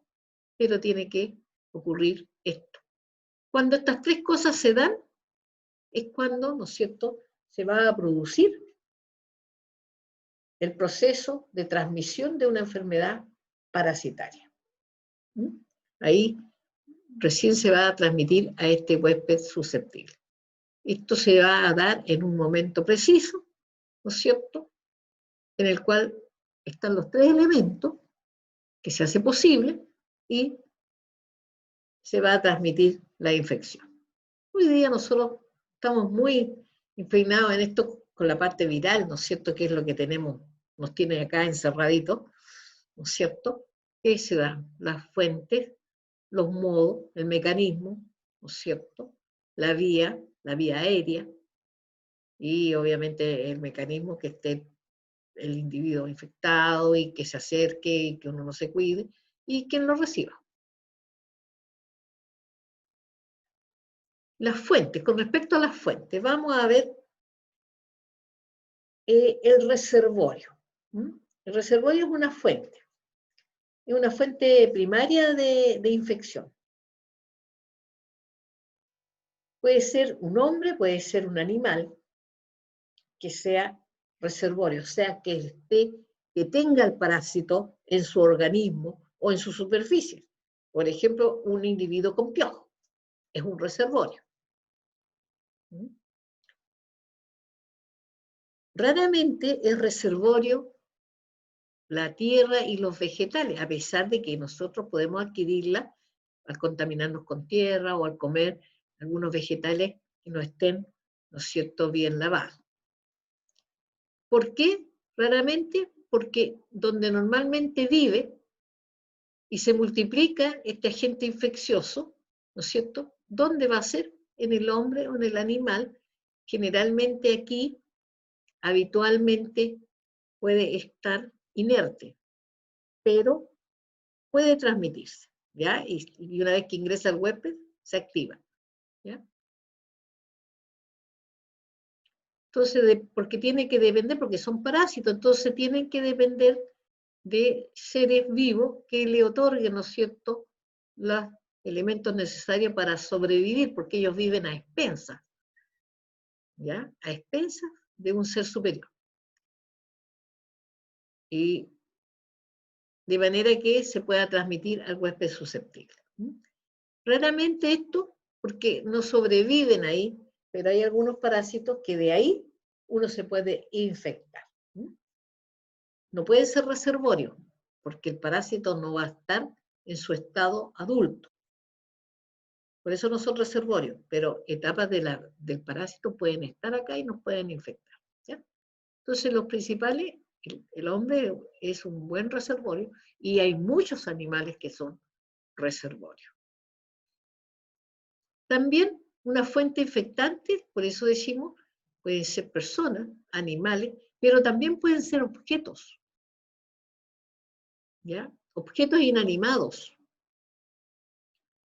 pero tiene que ocurrir esto. Cuando estas tres cosas se dan, es cuando, ¿no es cierto?, se va a producir el proceso de transmisión de una enfermedad parasitaria. Ahí recién se va a transmitir a este huésped susceptible. Esto se va a dar en un momento preciso, ¿no es cierto?, en el cual están los tres elementos que se hace posible y se va a transmitir la infección. Hoy día nosotros estamos muy inclinados en esto con la parte viral, ¿no es cierto?, que es lo que tenemos, nos tiene acá encerraditos, ¿no es cierto?, que se dan las fuentes, los modos, el mecanismo, ¿no es cierto?, la vía aérea y obviamente el mecanismo que esté el individuo infectado y que se acerque y que uno no se cuide y quien lo reciba. Las fuentes, con respecto a las fuentes, vamos a ver el reservorio. El reservorio es una fuente primaria de infección. Puede ser un hombre, puede ser un animal que sea reservorio, o sea, que tenga el parásito en su organismo o en su superficie. Por ejemplo, un individuo con piojo es un reservorio. Raramente es reservorio la tierra y los vegetales, a pesar de que nosotros podemos adquirirla al contaminarnos con tierra o al comer algunos vegetales que no estén, ¿no es cierto?, bien lavados. ¿Por qué? Raramente, porque donde normalmente vive y se multiplica este agente infeccioso, ¿no es cierto?, ¿dónde va a ser? En el hombre o en el animal. Generalmente aquí, habitualmente, puede estar inerte, pero puede transmitirse, ¿ya? Y una vez que ingresa al huésped, se activa, ¿ya? Entonces, porque tiene que depender, porque son parásitos, entonces tienen que depender de seres vivos que le otorguen, ¿no es cierto?, los elementos necesarios para sobrevivir, porque ellos viven a expensas, ¿ya? A expensas de un ser superior. Y de manera que se pueda transmitir al huésped susceptible. Raramente esto, porque no sobreviven ahí, pero hay algunos parásitos que de ahí uno se puede infectar. No puede ser reservorio, porque el parásito no va a estar en su estado adulto. Por eso no son reservorios, pero etapas del parásito pueden estar acá y nos pueden infectar. ¿Ya? Entonces, los principales, el hombre es un buen reservorio y hay muchos animales que son reservorios. También una fuente infectante, por eso decimos, pueden ser personas, animales, pero también pueden ser objetos, ¿ya? Objetos inanimados,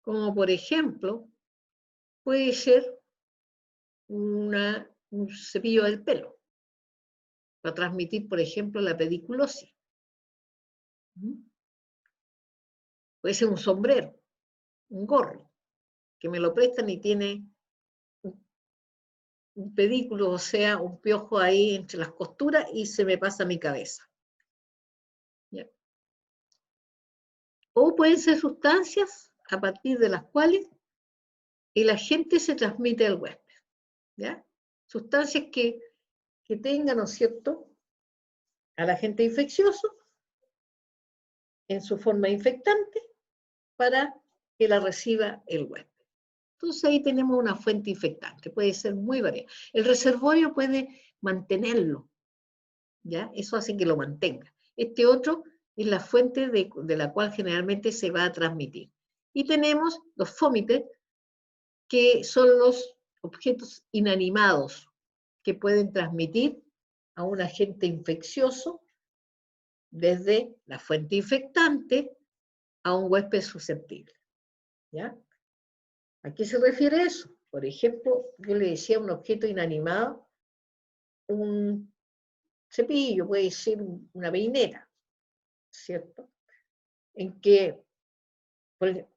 como por ejemplo, puede ser un cepillo del pelo, para transmitir, por ejemplo, la pediculosis. Puede ser un sombrero, un gorro, que me lo prestan y tiene un pedículo, o sea, un piojo ahí entre las costuras y se me pasa a mi cabeza. ¿Ya? O pueden ser sustancias a partir de las cuales el agente se transmite al huésped. ¿Ya? Sustancias que tengan, ¿no es cierto?, al agente infeccioso en su forma infectante para que la reciba el huésped. Entonces ahí tenemos una fuente infectante, puede ser muy variada. El reservorio puede mantenerlo, ¿ya? Eso hace que lo mantenga. Este otro es la fuente de la cual generalmente se va a transmitir. Y tenemos los fómites, que son los objetos inanimados que pueden transmitir a un agente infeccioso desde la fuente infectante a un huésped susceptible. ¿Ya? ¿A qué se refiere eso? Por ejemplo, yo le decía un objeto inanimado, un cepillo, puede ser una peineta, ¿cierto? En que,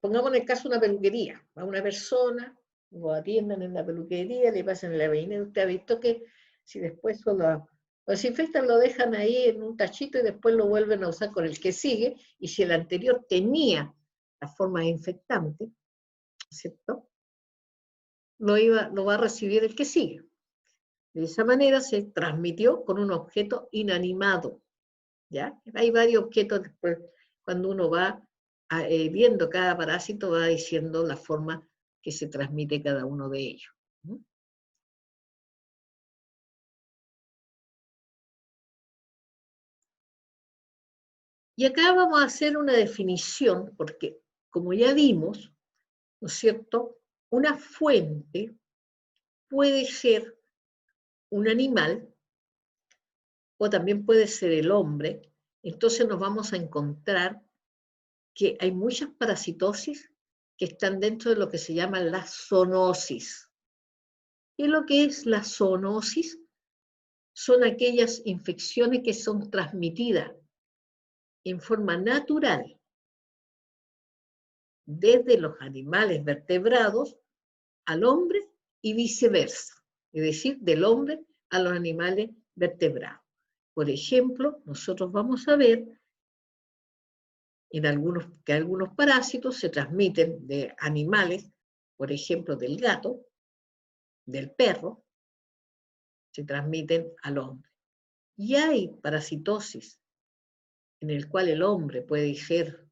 pongamos en el caso de una peluquería, a una persona, lo atienden en la peluquería, le pasan la peineta, usted ha visto que si después lo desinfectan, lo dejan ahí en un tachito y después lo vuelven a usar con el que sigue, y si el anterior tenía la forma infectante, ¿cierto?, lo va a recibir el que sigue. De esa manera se transmitió con un objeto inanimado. ¿Ya? Hay varios objetos, después, cuando uno va viendo cada parásito, va diciendo la forma que se transmite cada uno de ellos. Y acá vamos a hacer una definición, porque como ya vimos, ¿no es cierto?, una fuente puede ser un animal o también puede ser el hombre. Entonces nos vamos a encontrar que hay muchas parasitosis que están dentro de lo que se llama la zoonosis. ¿Y lo que es la zoonosis? Son aquellas infecciones que son transmitidas en forma natural desde los animales vertebrados al hombre y viceversa, es decir, del hombre a los animales vertebrados. Por ejemplo, nosotros vamos a ver que algunos parásitos se transmiten de animales, por ejemplo, del gato, del perro, se transmiten al hombre. Y hay parasitosis en el cual el hombre puede ser,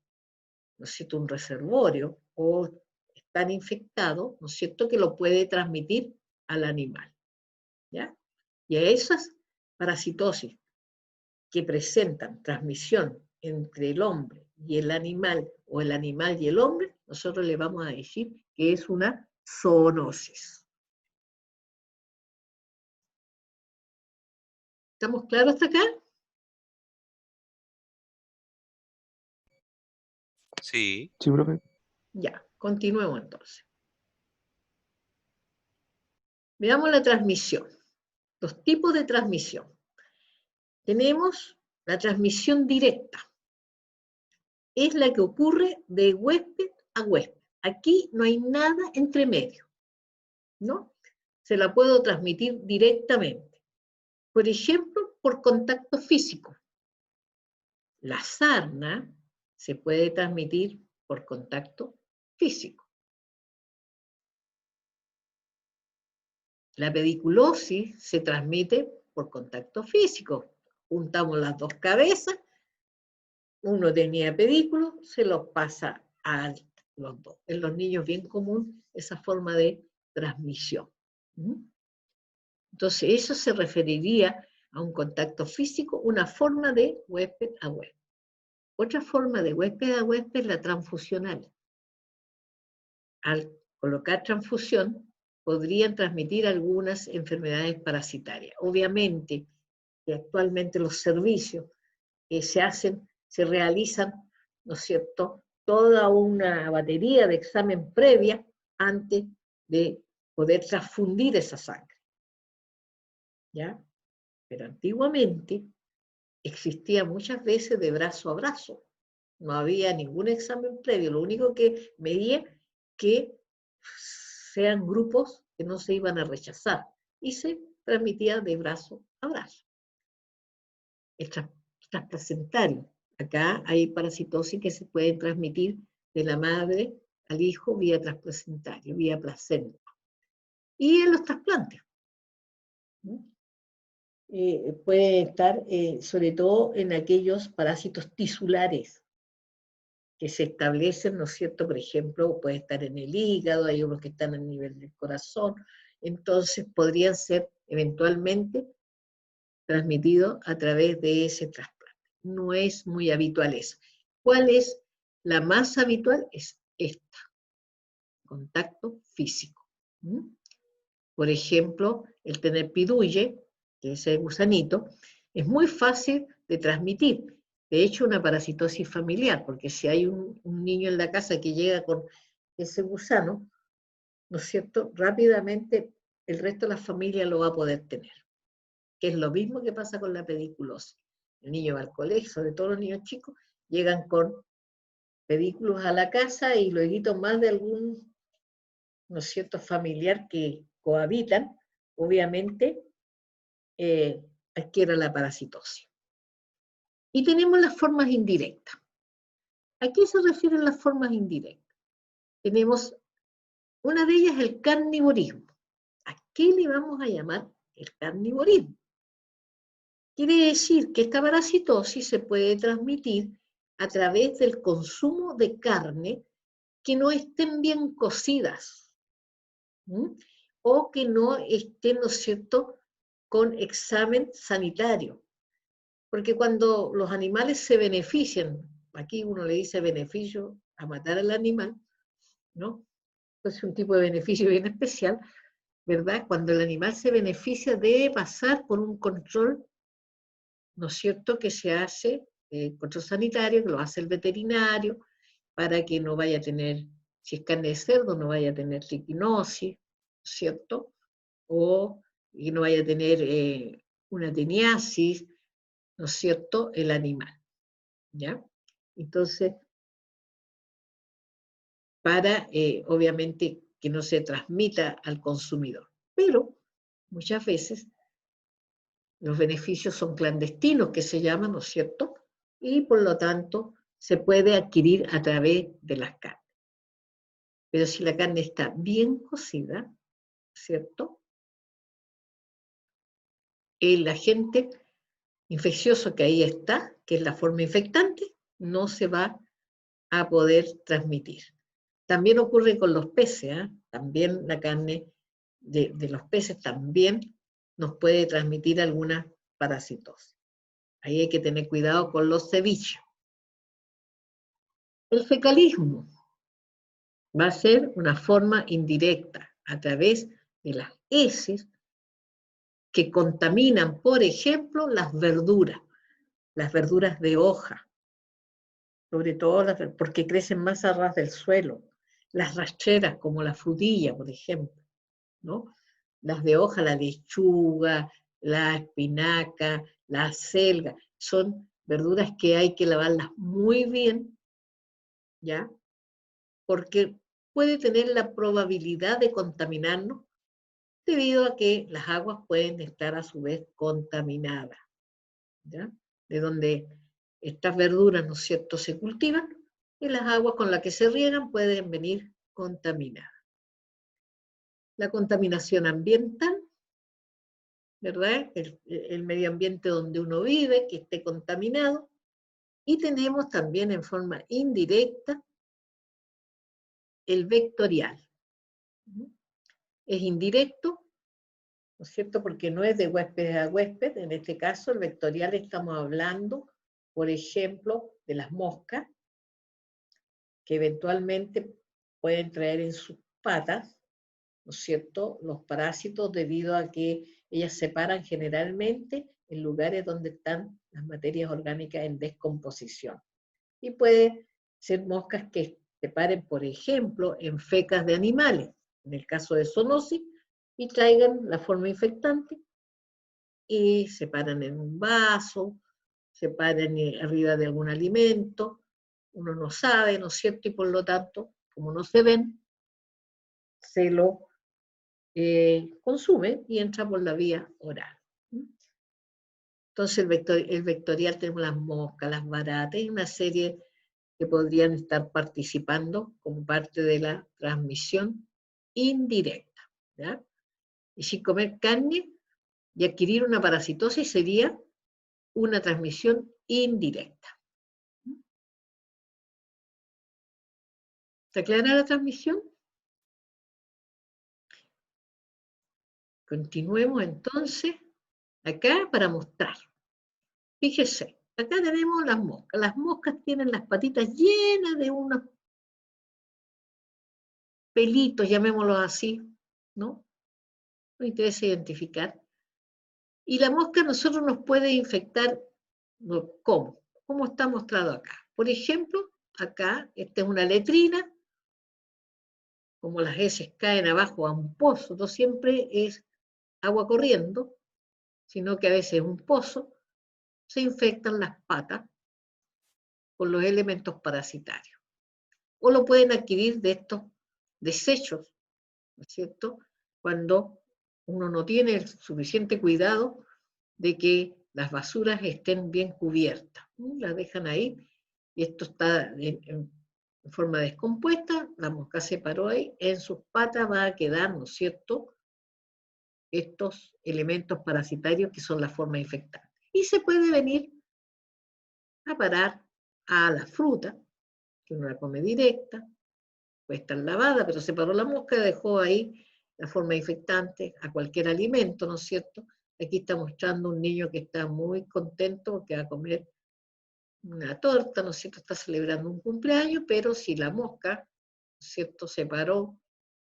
¿no es cierto?, un reservorio o están infectados, ¿no es cierto?, que lo puede transmitir al animal. ¿Ya? Y a esas parasitosis que presentan transmisión entre el hombre y el animal, o el animal y el hombre, nosotros le vamos a decir que es una zoonosis. ¿Estamos claros hasta acá? Sí. Sí, profe. Ya, continuemos entonces. Veamos la transmisión, los tipos de transmisión. Tenemos la transmisión directa. Es la que ocurre de huésped a huésped. Aquí no hay nada entre medio, ¿no? Se la puedo transmitir directamente. Por ejemplo, por contacto físico. La sarna se puede transmitir por contacto físico. La pediculosis se transmite por contacto físico. Juntamos las dos cabezas, uno tenía pedículo, se los pasa al los dos. En los niños bien común esa forma de transmisión. Entonces, eso se referiría a un contacto físico, una forma de huésped a huésped. Otra forma de huésped a huésped es la transfusional. Al colocar transfusión, podrían transmitir algunas enfermedades parasitarias. Obviamente, que actualmente los servicios que se realizan, ¿no es cierto?, toda una batería de examen previa antes de poder transfundir esa sangre. ¿Ya? Pero antiguamente existía muchas veces de brazo a brazo. No había ningún examen previo, lo único que medía que sean grupos que no se iban a rechazar y se transmitía de brazo a brazo. El transplacentario. Acá hay parasitosis que se puede transmitir de la madre al hijo vía transplacentario, vía placenta. Y en los trasplantes. Puede estar sobre todo en aquellos parásitos tisulares que se establecen, ¿no es cierto? Por ejemplo, puede estar en el hígado, hay unos que están a nivel del corazón, entonces podrían ser eventualmente transmitidos a través de ese trasplante. No es muy habitual eso. ¿Cuál es la más habitual? Es esta, contacto físico. Por ejemplo, el tener pidulle, que es el gusanito, es muy fácil de transmitir. De hecho, una parasitosis familiar, porque si hay un niño en la casa que llega con ese gusano, ¿no es cierto?, rápidamente el resto de la familia lo va a poder tener, que es lo mismo que pasa con la pediculosis. El niño va al colegio, sobre todo los niños chicos, llegan con pedículos a la casa y luego más de algún, ¿no es cierto?, familiar que cohabitan, obviamente adquiere la parasitosis. Y tenemos las formas indirectas. ¿A qué se refieren las formas indirectas? Tenemos, una de ellas el carnivorismo. ¿A qué le vamos a llamar el carnivorismo? Quiere decir que esta parasitosis se puede transmitir a través del consumo de carne que no estén bien cocidas, o que no estén, ¿no es cierto?, con examen sanitario. Porque cuando los animales se benefician, aquí uno le dice beneficio a matar al animal, ¿no? Es un tipo de beneficio bien especial, ¿verdad? Cuando el animal se beneficia debe pasar por un control, ¿no es cierto?, que se hace, control sanitario, que lo hace el veterinario, para que no vaya a tener, si es carne de cerdo, no vaya a tener triquinosis, ¿cierto? O que no vaya a tener una teniasis, ¿no es cierto?, el animal, ¿ya? Entonces, para, obviamente, que no se transmita al consumidor. Pero, muchas veces, los beneficios son clandestinos, que se llaman, ¿no es cierto? Y, por lo tanto, se puede adquirir a través de las carnes. Pero si la carne está bien cocida, ¿cierto?, el agente infeccioso que ahí está, que es la forma infectante, no se va a poder transmitir. También ocurre con los peces, ¿eh? También la carne de los peces también nos puede transmitir alguna parasitosis. Ahí hay que tener cuidado con los ceviches. El fecalismo va a ser una forma indirecta a través de las heces que contaminan, por ejemplo, las verduras de hoja, sobre todo porque crecen más a ras del suelo, las rastreras como la frutilla, por ejemplo, ¿no? Las de hoja, la lechuga, la espinaca, la acelga, son verduras que hay que lavarlas muy bien, ¿ya? Porque puede tener la probabilidad de contaminarnos debido a que las aguas pueden estar a su vez contaminadas, ¿ya? De donde estas verduras, ¿no es cierto?, se cultivan y las aguas con las que se riegan pueden venir contaminadas. La contaminación ambiental, ¿verdad? El medio ambiente donde uno vive, que esté contaminado. Y tenemos también en forma indirecta el vectorial. Es indirecto, ¿no es cierto? Porque no es de huésped a huésped. En este caso, el vectorial estamos hablando, por ejemplo, de las moscas, que eventualmente pueden traer en sus patas, ¿no es cierto?, los parásitos debido a que ellas se paran generalmente en lugares donde están las materias orgánicas en descomposición. Y puede ser moscas que se paren, por ejemplo, en fecas de animales, en el caso de zoonosis, y traigan la forma infectante y se paran en un vaso, se paran arriba de algún alimento, uno no sabe, ¿no es cierto? Y por lo tanto, como no se ven, se lo consume y entra por la vía oral. Entonces el vectorial tenemos las moscas, las baratas y una serie que podrían estar participando como parte de la transmisión indirecta, ¿ya? Y sin comer carne y adquirir una parasitosis sería una transmisión indirecta. ¿Está clara la transmisión? Continuemos entonces acá para mostrar. Fíjese, acá tenemos las moscas. Las moscas tienen las patitas llenas de unos pelitos, llamémoslos así, ¿no? Nos interesa identificar. Y la mosca a nosotros nos puede infectar, ¿cómo? ¿Cómo está mostrado acá? Por ejemplo, acá, esta es una letrina, como las heces caen abajo a un pozo, no siempre es agua corriendo, sino que a veces es un pozo, se infectan las patas con los elementos parasitarios. O lo pueden adquirir de estos desechos, ¿no es cierto? Cuando uno no tiene el suficiente cuidado de que las basuras estén bien cubiertas. Las dejan ahí y esto está en forma descompuesta, la mosca se paró ahí, en sus patas va a quedar, ¿no es cierto?, estos elementos parasitarios que son la forma infectante. Y se puede venir a parar a la fruta, que uno la come directa, puede estar lavada, pero se paró la mosca, dejó ahí la forma infectante a cualquier alimento, ¿no es cierto? Aquí está mostrando un niño que está muy contento porque va a comer una torta, ¿no es cierto? Está celebrando un cumpleaños, pero si la mosca, ¿no es cierto?, se paró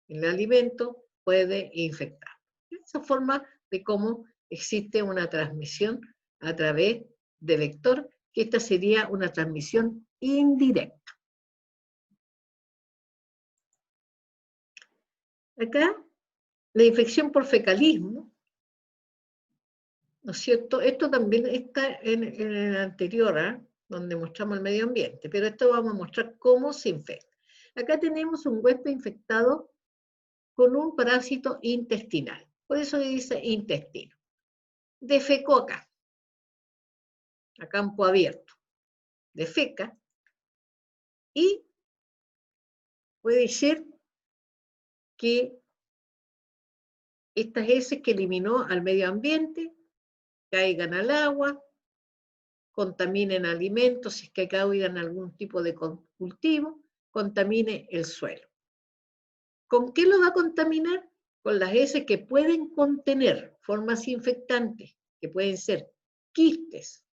en el alimento, puede infectar. Esa forma de cómo existe una transmisión a través de vector, que esta sería una transmisión indirecta. Acá, la infección por fecalismo, ¿no es cierto? Esto también está en el anterior, ¿eh?, donde mostramos el medio ambiente, pero esto vamos a mostrar cómo se infecta. Acá tenemos un huésped infectado con un parásito intestinal, por eso dice intestino. Defecó acá, a campo abierto, defeca, y puede ser que estas heces que eliminó al medio ambiente caigan al agua, contaminen alimentos, si es que caigan algún tipo de cultivo, contamine el suelo. ¿Con qué lo va a contaminar? Con las heces que pueden contener formas infectantes, que pueden ser quistes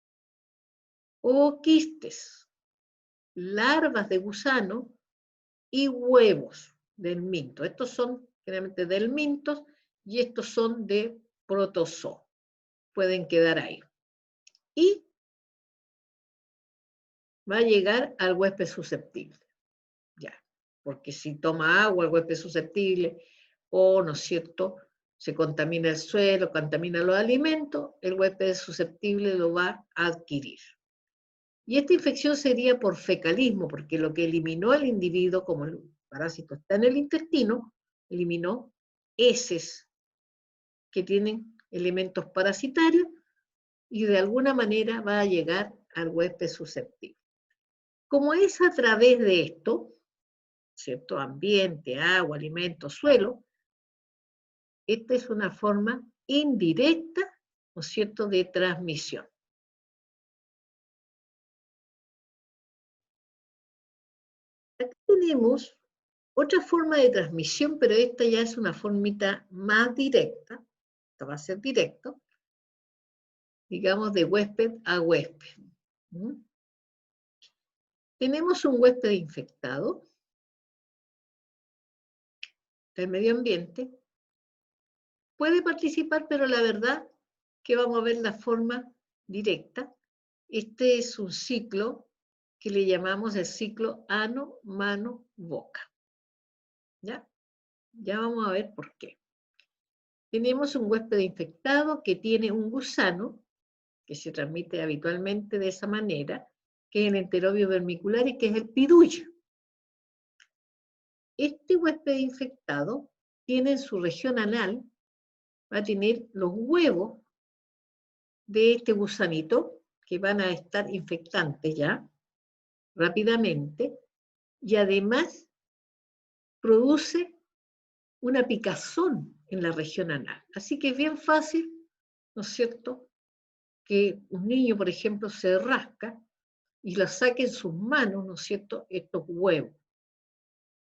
o quistes, larvas de gusano y huevos del minto. Estos son generalmente del mintos y estos son de protozoo. Pueden quedar ahí. Y va a llegar al huésped susceptible. Ya, porque si toma agua, el huésped susceptible, o, ¿no es cierto?, se contamina el suelo, contamina los alimentos, el huésped susceptible lo va a adquirir. Y esta infección sería por fecalismo, porque lo que eliminó el individuo, como el parásito está en el intestino, eliminó heces que tienen elementos parasitarios y de alguna manera va a llegar al huésped susceptible. Como es a través de esto, ¿cierto?, ambiente, agua, alimento, suelo, esta es una forma indirecta, ¿no es cierto?, de transmisión. Aquí tenemos Otra forma de transmisión, pero esta ya es una formita más directa, esta va a ser directo, digamos de huésped a huésped. Tenemos un huésped infectado del medio ambiente, puede participar, pero la verdad que vamos a ver la forma directa. Este es un ciclo que le llamamos el ciclo ano, mano, boca. ¿Ya? Ya vamos a ver por qué. Tenemos un huésped infectado que tiene un gusano, que se transmite habitualmente de esa manera, que es el enterobio vermicular y que es el pidullo. Este huésped infectado tiene en su región anal, va a tener los huevos de este gusanito, que van a estar infectantes ya, rápidamente, y además produce una picazón en la región anal. Así que es bien fácil, ¿no es cierto?, que un niño, por ejemplo, se rasca y la saque en sus manos, ¿no es cierto?, estos huevos,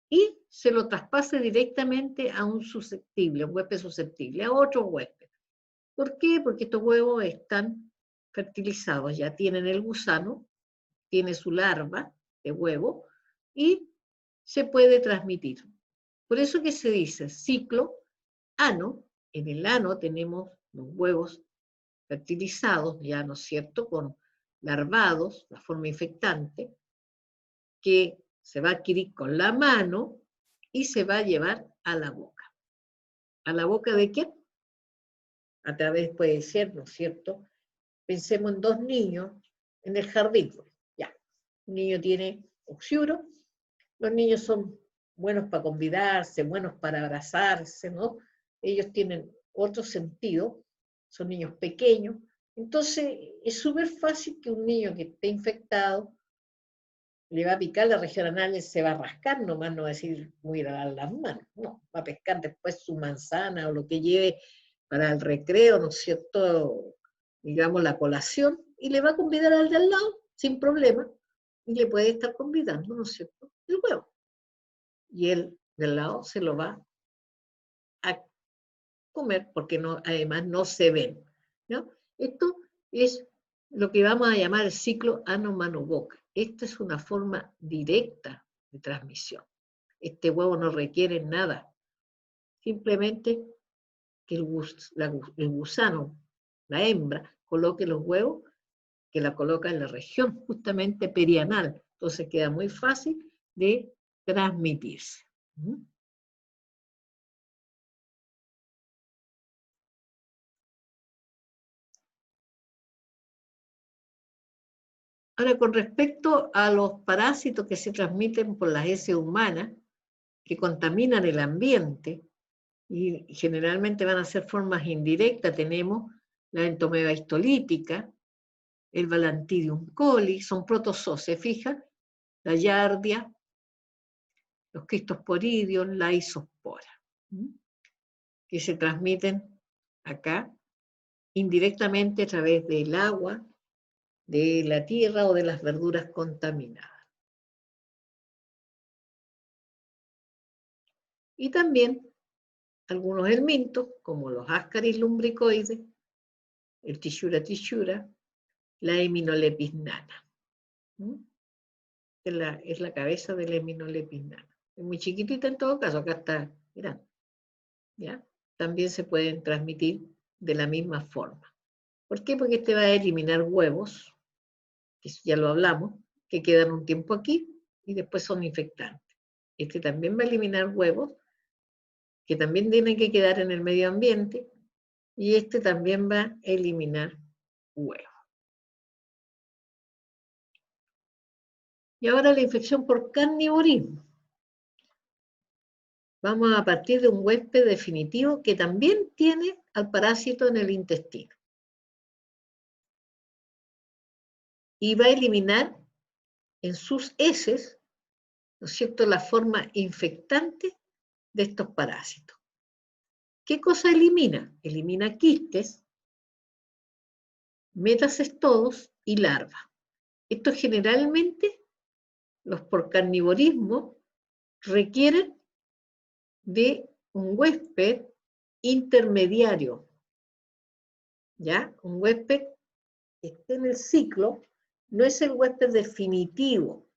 y se lo traspase directamente a un susceptible, a un huésped susceptible, a otro huésped. ¿Por qué? Porque estos huevos están fertilizados, ya tienen el gusano, tiene su larva de huevo y se puede transmitir. Por eso que se dice ciclo ano. En el ano tenemos los huevos fertilizados, ya, ¿no es cierto?, con larvados, la forma infectante, que se va a adquirir con la mano y se va a llevar a la boca. ¿A la boca de quién? A través, puede ser, ¿no es cierto? Pensemos en dos niños en el jardín. Ya, un niño tiene oxiuro, los niños son buenos para convidarse, buenos para abrazarse, ¿no? Ellos tienen otro sentido, son niños pequeños. Entonces, es súper fácil que un niño que esté infectado le va a picar la región anal y se va a rascar, nomás no va a decir, voy a ir a dar las manos, no, va a pescar después su manzana o lo que lleve para el recreo, ¿no es cierto?, digamos la colación, y le va a convidar al de al lado, sin problema, y le puede estar convidando, ¿no es cierto?, el huevo. Y él del lado se lo va a comer, porque no, además no se ven, ¿no? Esto es lo que vamos a llamar el ciclo ano-mano-boca. Esta es una forma directa de transmisión. Este huevo no requiere nada, simplemente que el gusano, la hembra, coloque los huevos, que la coloca en la región justamente perianal. Entonces queda muy fácil de transmitirse. Ahora, con respecto a los parásitos que se transmiten por las heces humanas, que contaminan el ambiente, y generalmente van a ser formas indirectas, tenemos la entomeba histolítica, el Balantidium coli, son protozoos, ¿se fijan? La Yardia, los cristosporidios, la isospora, que se transmiten acá indirectamente a través del agua, de la tierra o de las verduras contaminadas. Y también algunos helmintos, como los Ascaris lumbricoides, el Tishura tishura, la Heminolepis nana. Es la cabeza de la Heminolepis nana. Es muy chiquitita en todo caso, acá está grande. ¿Ya? También se pueden transmitir de la misma forma. ¿Por qué? Porque este va a eliminar huevos, que ya lo hablamos, que quedan un tiempo aquí y después son infectantes. Este también va a eliminar huevos, que también tienen que quedar en el medio ambiente, y este también va a eliminar huevos. Y ahora la infección por carnivorismo. Vamos a partir de un huésped definitivo que también tiene al parásito en el intestino. Y va a eliminar en sus heces, ¿no es cierto?, la forma infectante de estos parásitos. ¿Qué cosa elimina? Elimina quistes, metacestodos y larvas. Estos generalmente, los por carnivorismo, requieren de un huésped intermediario, ¿ya? Un huésped que esté en el ciclo, no es el huésped definitivo,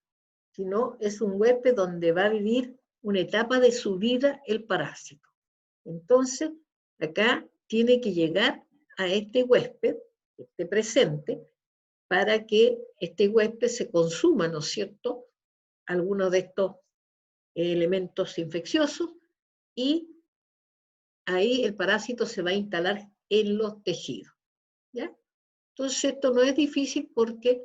sino es un huésped donde va a vivir una etapa de su vida el parásito. Entonces, acá tiene que llegar a este huésped, que esté presente, para que este huésped se consuma, ¿no es cierto?, algunos de estos elementos infecciosos, y ahí el parásito se va a instalar en los tejidos, ¿ya? Entonces esto no es difícil porque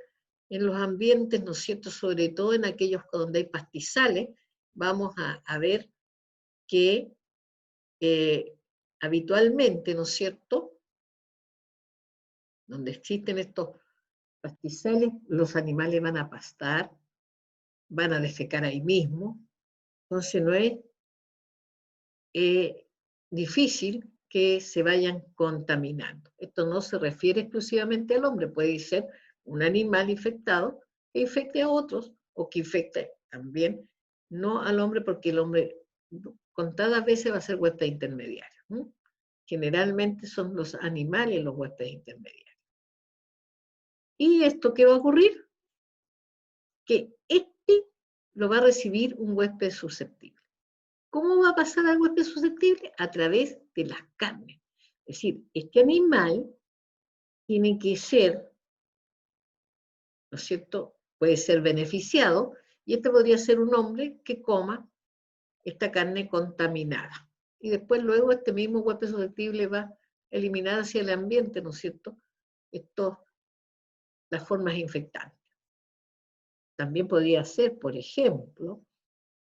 en los ambientes, ¿no es cierto?, sobre todo en aquellos donde hay pastizales, vamos a ver que habitualmente, ¿no es cierto?, donde existen estos pastizales, los animales van a pastar, van a defecar ahí mismo, entonces no es difícil que se vayan contaminando. Esto no se refiere exclusivamente al hombre, puede ser un animal infectado que infecte a otros o que infecte también, no al hombre, porque el hombre contadas veces va a ser huésped intermediario. Generalmente son los animales los huéspedes intermediarios. ¿Y esto qué va a ocurrir? Que este lo va a recibir un huésped susceptible. ¿Cómo va a pasar al huésped susceptible? A través de las carnes. Es decir, este animal tiene que ser, ¿no es cierto?, puede ser beneficiado, y este podría ser un hombre que coma esta carne contaminada. Y después luego este mismo huésped susceptible va a eliminar hacia el ambiente, ¿no es cierto?, las formas infectantes. También podría ser, por ejemplo,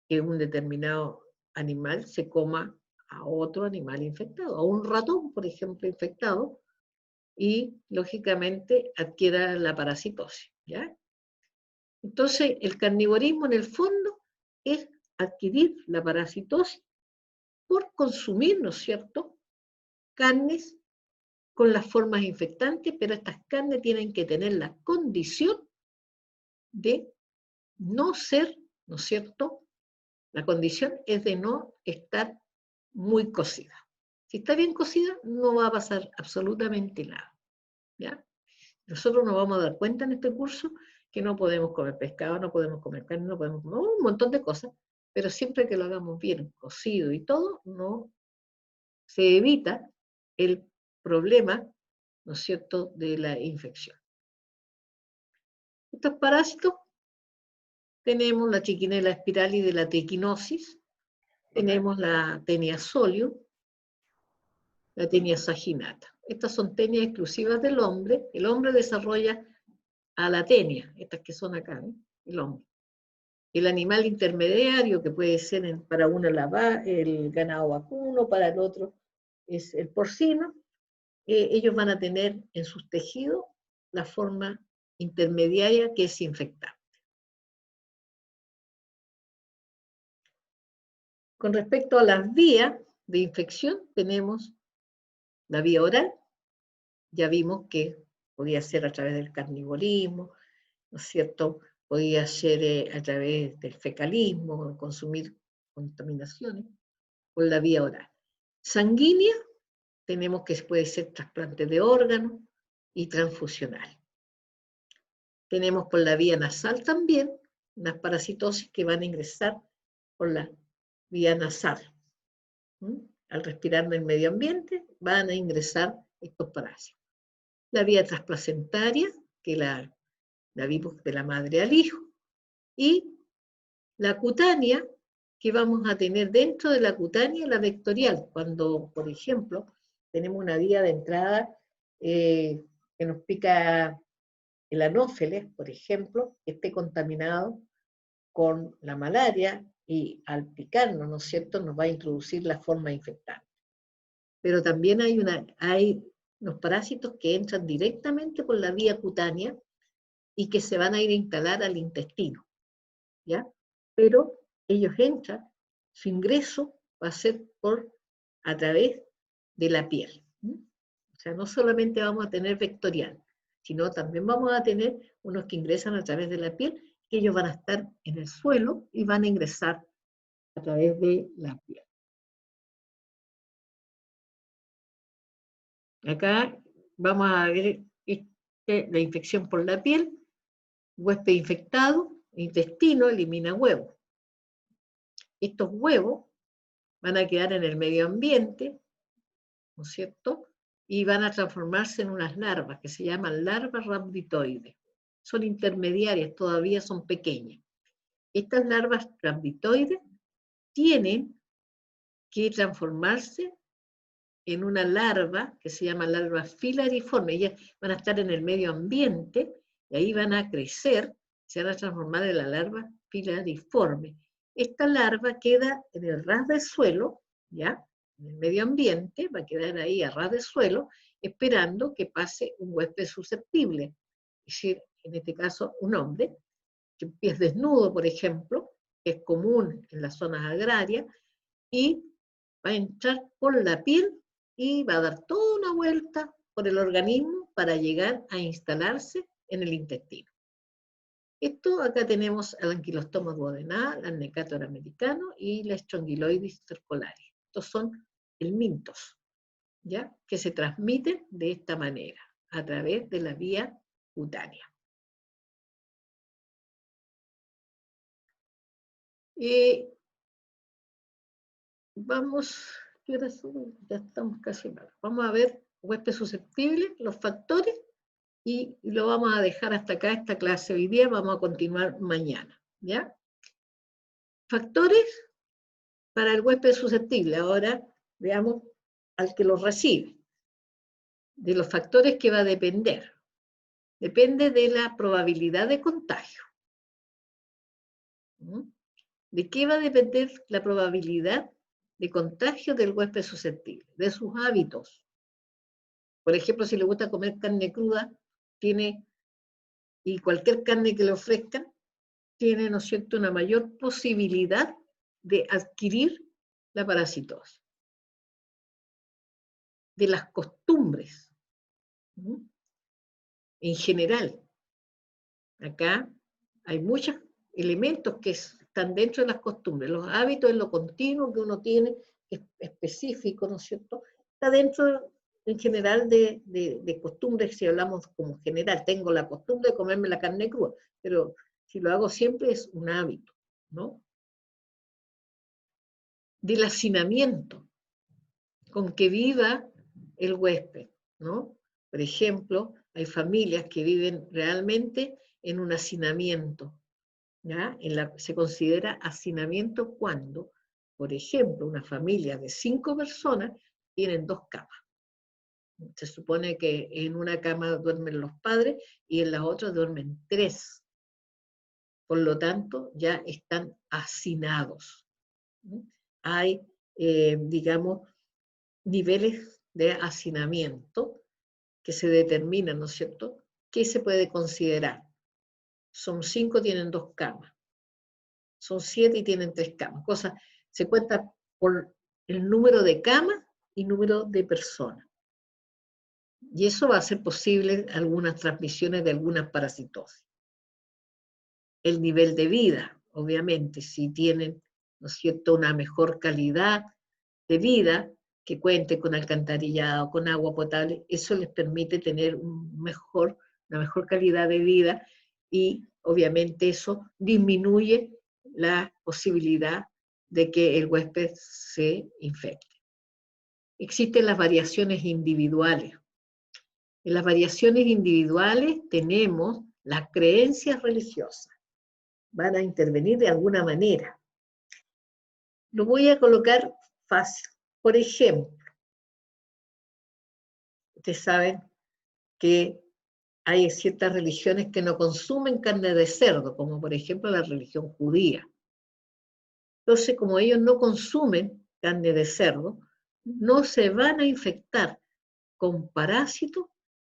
que un determinado animal se coma a otro animal infectado, a un ratón, por ejemplo, infectado, y lógicamente adquiera la parasitosis, ¿ya? Entonces, el carnivorismo en el fondo es adquirir la parasitosis por consumir, ¿no es cierto?, carnes con las formas infectantes, pero estas carnes tienen que tener la condición de no ser, ¿no es cierto?, la condición es de no estar muy cocida. Si está bien cocida, no va a pasar absolutamente nada, ¿ya? Nosotros nos vamos a dar cuenta en este curso que no podemos comer pescado, no podemos comer carne, no podemos comer un montón de cosas, pero siempre que lo hagamos bien, cocido y todo, no se evita el problema, ¿no es cierto?, de la infección. Estos parásitos tenemos la Trichinella spiralis de la triquinosis, tenemos la Taenia solium, la Taenia saginata. Estas son tenias exclusivas del hombre. El hombre desarrolla a la tenia, estas que son acá, ¿eh?, el hombre. El animal intermediario, que puede ser para uno el ganado vacuno, para el otro es el porcino, ellos van a tener en sus tejidos la forma intermediaria que es infectante. Con respecto a las vías de infección, tenemos la vía oral. Ya vimos que podía ser a través del carnivorismo, ¿no es cierto? Podía ser a través del fecalismo, consumir contaminaciones, por la vía oral. Sanguínea, tenemos que puede ser trasplante de órganos y transfusional. Tenemos por la vía nasal también unas parasitosis que van a ingresar por la vía nasal. Al respirar en el medio ambiente van a ingresar estos parásitos. La vía transplacentaria, que la vimos de la madre al hijo, y la cutánea, que vamos a tener dentro de la cutánea la vectorial, cuando, por ejemplo, tenemos una vía de entrada que nos pica el anófeles, por ejemplo, que esté contaminado con la malaria y al picarnos, ¿no es cierto?, nos va a introducir la forma infectante. Pero también hay unos parásitos que entran directamente por la vía cutánea y que se van a ir a instalar al intestino, ¿ya? Pero ellos entran, su ingreso va a ser a través de la piel. O sea, no solamente vamos a tener vectorial, sino también vamos a tener unos que ingresan a través de la piel, que ellos van a estar en el suelo y van a ingresar a través de la piel. Acá vamos a ver la infección por la piel, huésped infectado, intestino, elimina huevos. Estos huevos van a quedar en el medio ambiente, ¿no es cierto? Y van a transformarse en unas larvas que se llaman larvas rhabditoides. Son intermediarias, todavía son pequeñas. Estas larvas rhabditoides tienen que transformarse en una larva que se llama larva filariforme. Ellas van a estar en el medio ambiente y ahí van a crecer, se van a transformar en la larva filariforme. Esta larva queda en el ras del suelo, ¿ya? En el medio ambiente, va a quedar ahí a ras del suelo, esperando que pase un huésped susceptible. Es decir, en este caso, un hombre, que pies desnudo, por ejemplo, que es común en las zonas agrarias, y va a entrar por la piel y va a dar toda una vuelta por el organismo para llegar a instalarse en el intestino. Esto acá tenemos al Ankylostoma duodenal, al Necator americano y la Strongyloides cercolaris. Estos son helmintos, ¿ya? Que se transmiten de esta manera, a través de la vía cutánea. Vamos, ¿qué hora son? Ya estamos casi mal. Vamos a ver huésped susceptible, los factores, y lo vamos a dejar hasta acá esta clase hoy día, vamos a continuar mañana, ¿ya? Factores para el huésped susceptible. Ahora veamos al que los recibe. De los factores que va a depender. Depende de la probabilidad de contagio. ¿De qué va a depender la probabilidad de contagio del huésped susceptible? De sus hábitos. Por ejemplo, si le gusta comer carne cruda, y cualquier carne que le ofrezcan, tiene, ¿no es cierto?, una mayor posibilidad de adquirir la parasitosis. De las costumbres, ¿no? En general, acá hay muchos elementos que están dentro de las costumbres. Los hábitos en lo continuo que uno tiene, que es específico, ¿no es cierto?, está dentro en general de costumbres. Si hablamos como general, tengo la costumbre de comerme la carne cruda, pero si lo hago siempre es un hábito, ¿no? Del hacinamiento con que viva el huésped, ¿no? Por ejemplo, hay familias que viven realmente en un hacinamiento, ¿ya? Se considera hacinamiento cuando, por ejemplo, una familia de 5 personas tienen 2 camas. Se supone que en una cama duermen los padres y en la otra duermen 3. Por lo tanto, ya están hacinados. Hay, digamos, niveles de hacinamiento que se determinan, ¿no es cierto? ¿Qué se puede considerar? Son 5, tienen 2 camas. Son 7 y tienen 3 camas. Se cuenta por el número de camas y número de personas. Y eso va a hacer posible algunas transmisiones de algunas parasitosis. El nivel de vida, obviamente, si tienen, ¿no es cierto?, una mejor calidad de vida, que cuente con alcantarillado, con agua potable, eso les permite tener una mejor calidad de vida y obviamente eso disminuye la posibilidad de que el huésped se infecte. Existen las variaciones individuales. En las variaciones individuales tenemos las creencias religiosas. Van a intervenir de alguna manera. Lo voy a colocar fácil. Por ejemplo, ustedes saben que hay ciertas religiones que no consumen carne de cerdo, como por ejemplo la religión judía. Entonces, como ellos no consumen carne de cerdo, no se van a infectar con parásitos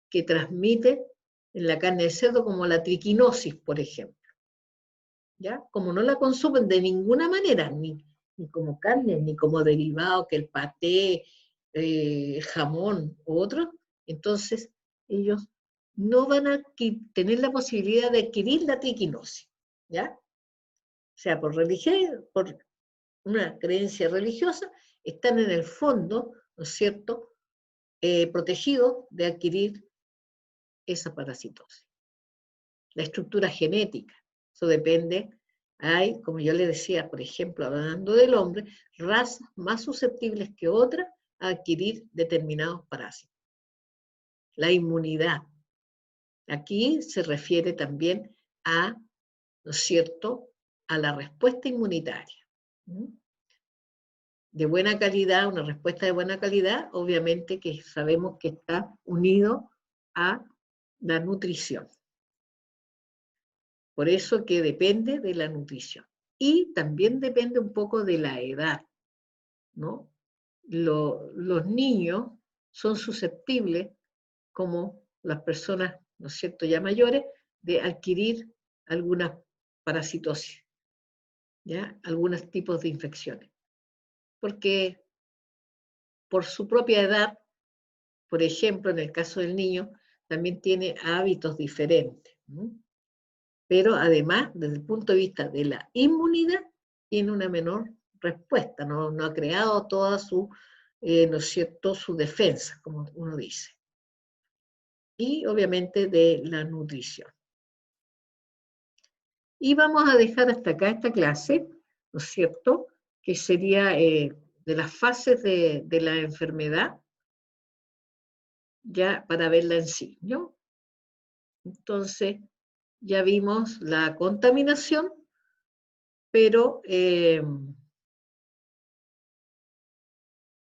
que transmiten en la carne de cerdo, como la triquinosis, por ejemplo. ¿Ya? Como no la consumen de ninguna manera, ni como carne, ni como derivado, que el paté, jamón u otro, entonces ellos no van a tener la posibilidad de adquirir la triquinosis, ¿ya? O sea, por religión, por una creencia religiosa, están en el fondo, ¿no es cierto?, protegidos de adquirir esa parasitosis. La estructura genética, eso depende. Hay, como yo le decía, por ejemplo, hablando del hombre, razas más susceptibles que otras a adquirir determinados parásitos. La inmunidad. Aquí se refiere también a, ¿no es cierto?, a la respuesta inmunitaria. De buena calidad, una respuesta de buena calidad, obviamente que sabemos que está unido a la nutrición. Por eso que depende de la nutrición. Y también depende un poco de la edad, ¿no? Los niños son susceptibles, como las personas, ¿no es cierto?, ya mayores, de adquirir algunas parasitosis, ¿ya? Algunos tipos de infecciones. Porque por su propia edad, por ejemplo, en el caso del niño, también tiene hábitos diferentes, ¿no? Pero además, desde el punto de vista de la inmunidad, tiene una menor respuesta, no ha creado toda su, ¿no es cierto?, su defensa, como uno dice. Y obviamente de la nutrición. Y vamos a dejar hasta acá esta clase, ¿no es cierto?, que sería de las fases de la enfermedad, ya para verla en sí, ¿no? Entonces, ya vimos la contaminación, pero